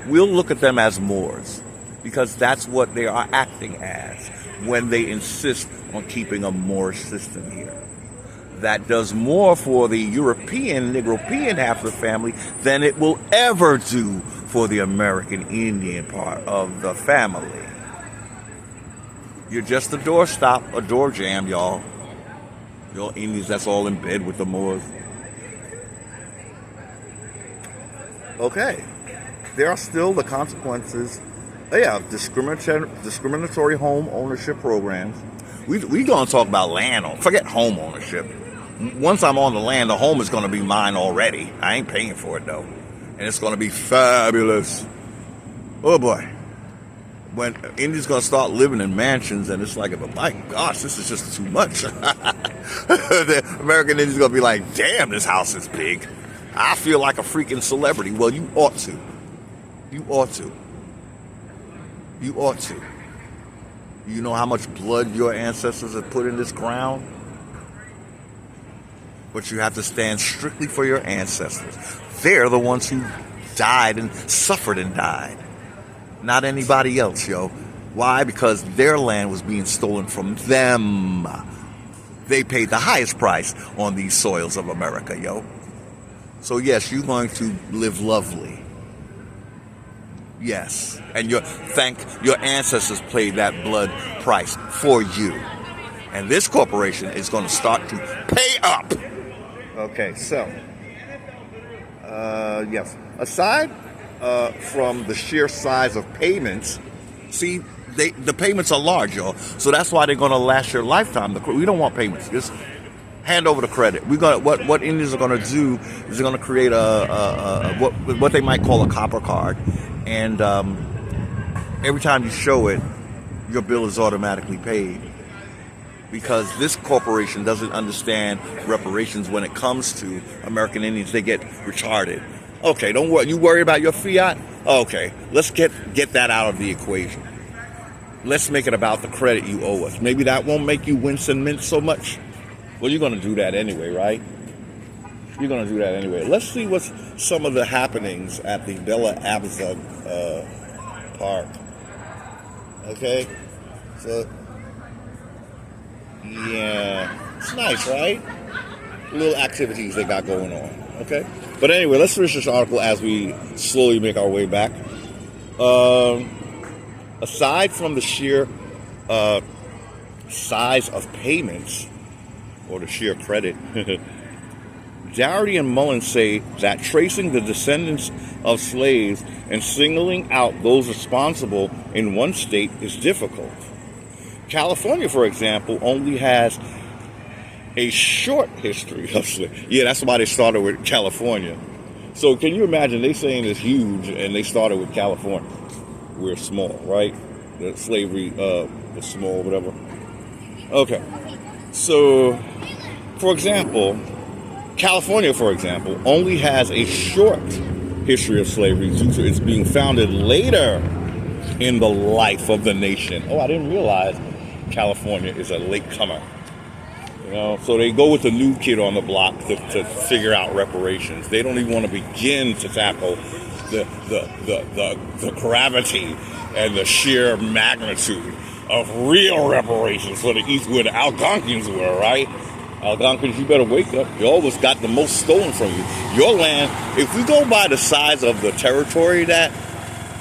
We'll look at them as Moors, because that's what they are acting as when they insist on keeping a Moorish system here. That does more for the European half of the family than it will ever do for the American Indian part of the family. You're just a doorstop, a door jam, y'all. Y'all Indians, that's all in bed with the Moors. Okay. There are still the consequences of discriminatory home ownership programs. We going to talk about land. Forget home ownership. Once I'm on the land, the home is going to be mine already. I ain't paying for it, though. And it's going to be fabulous. Oh, boy. When Indians going to start living in mansions, and it's like, my gosh, this is just too much. The American Indians going to be like, damn, this house is big. I feel like a freaking celebrity. Well, you ought to. You ought to. You ought to. You know how much blood your ancestors have put in this ground? but you have to stand strictly for your ancestors. They're the ones who died and suffered and died, not anybody else, yo. Why? Because their land was being stolen from them. They paid the highest price on these soils of America, yo. So yes, you're going to live lovely. Yes, and your ancestors paid that blood price for you, and this corporation is going to start to pay up. Okay, so yes, aside from the sheer size of payments, see, the payments are large, y'all. So that's why they're going to last your lifetime. We don't want payments. Just hand over the credit. We're gonna what Indians are going to do is they're going to create what they might call a copper card. And every time you show it, your bill is automatically paid. Because this corporation doesn't understand reparations when it comes to American Indians. They get retarded. Okay, don't worry. You worry about your fiat? Okay, let's get that out of the equation. Let's make it about the credit you owe us. Maybe that won't make you wince and mince so much. Well, you're going to do that anyway, right? You're going to do that anyway. Let's see what's some of the happenings at the Bella Abzug Park. Okay? So, yeah. It's nice, right? Little activities they got going on. Okay? But anyway, let's finish this article as we slowly make our way back. Aside from the sheer size of payments, or the sheer credit, Dougherty and Mullen say that tracing the descendants of slaves and singling out those responsible in one state is difficult. California, for example, only has a short history of slavery. Yeah, that's why they started with California. So can you imagine, they saying it's huge and they started with California. We're small, right? The slavery was small, whatever. Okay. So, for example, California, for example, only has a short history of slavery due to its being founded later in the life of the nation. Oh, I didn't realize California is a latecomer. You know, so they go with the new kid on the block to figure out reparations. They don't even want to begin to tackle the gravity and the sheer magnitude of real reparations for the East, where the Algonquins were, right? Algonquins, you better wake up. You always got the most stolen from you. Your land, if we go by the size of the territory that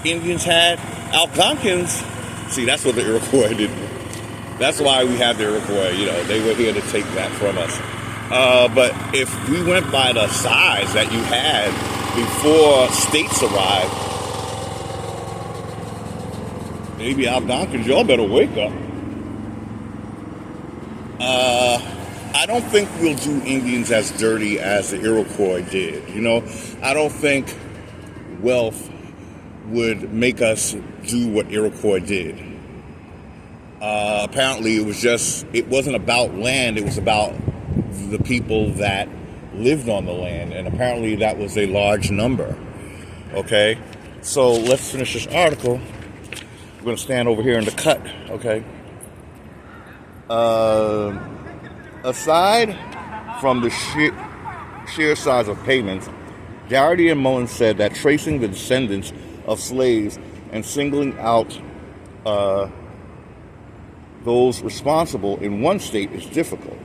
Indians had, Algonquins, see, that's what the Iroquois did. That's why we have the Iroquois, you know, they were here to take that from us. But if we went by the size that you had before states arrived, maybe Algonquins, y'all better wake up. I don't think we'll do Indians as dirty as the Iroquois did. You know, I don't think wealth would make us do what Iroquois did. Apparently, it wasn't about land. It was about the people that lived on the land. And apparently that was a large number. Okay. So let's finish this article. We're going to stand over here in the cut. Okay. Aside from the sheer size of payments, Dougherty and Mullen said that tracing the descendants of slaves and singling out those responsible in one state is difficult.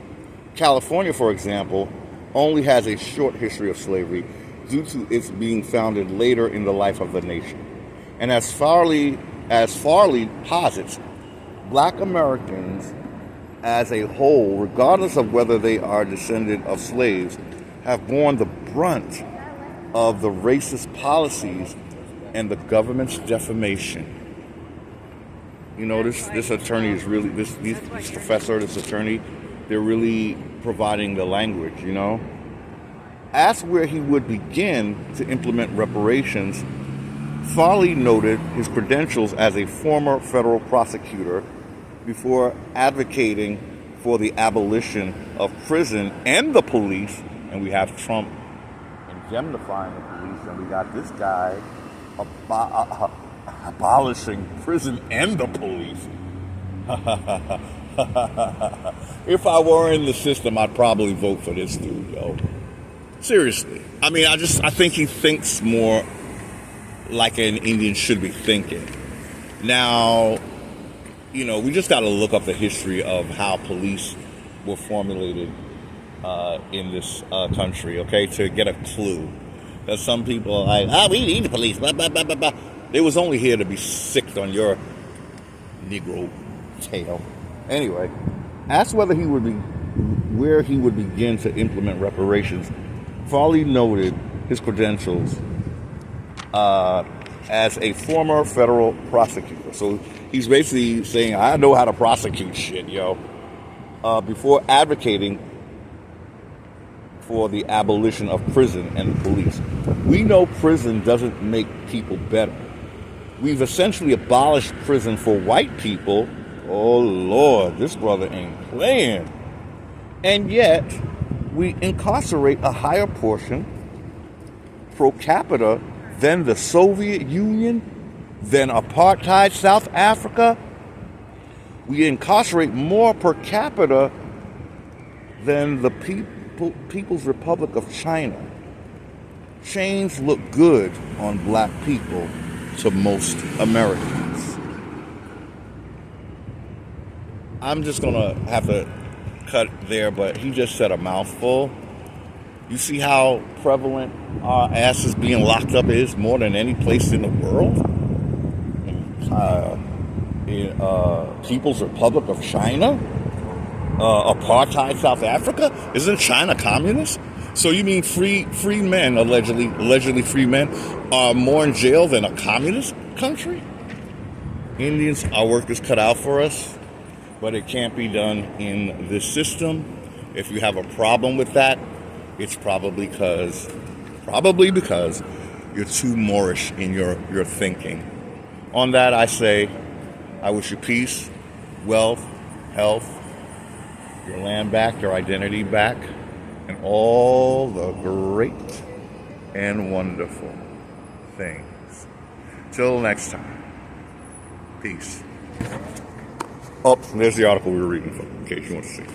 California, for example, only has a short history of slavery due to its being founded later in the life of the nation. And as Farley posits, Black Americans as a whole, regardless of whether they are descendant of slaves, have borne the brunt of the racist policies and the government's defamation. You know, this attorney is really, this professor, this attorney, they're really providing the language, you know. Asked where he would begin to implement reparations, Farley noted his credentials as a former federal prosecutor before advocating for the abolition of prison and the police. And we have Trump indemnifying the police, and we got this guy abolishing prison and the police. If I were in the system, I'd probably vote for this dude, yo. Seriously. I mean, I think he thinks more like an Indian should be thinking. Now, we just got to look up the history of how police were formulated in this country, okay, to get a clue. Because some people are like, we need the police, blah, blah, blah, blah, blah. They was only here to be sicked on your Negro tail. Anyway, asked where he would begin to implement reparations. Farley noted his credentials as a former federal prosecutor. So he's basically saying, I know how to prosecute shit, yo. Before advocating for the abolition of prison and the police. We know prison doesn't make people better. We've essentially abolished prison for white people. Oh, Lord, this brother ain't playing. And yet, we incarcerate a higher portion pro capita than the Soviet Union, than apartheid South Africa. We incarcerate more per capita than the People's Republic of China. Chains look good on black people to most Americans. I'm just going to have to cut there, but he just said a mouthful. You see how prevalent our asses being locked up is more than any place in the world? People's Republic of China? Apartheid South Africa? Isn't China communist? So you mean free men, allegedly free men, are more in jail than a communist country? Indians, our work is cut out for us, but it can't be done in this system. If you have a problem with that, it's probably because you're too Moorish in your thinking. On that, I say, I wish you peace, wealth, health, your land back, your identity back, and all the great and wonderful things. Till next time, peace. Oh, there's the article we were reading from, in case you want to see.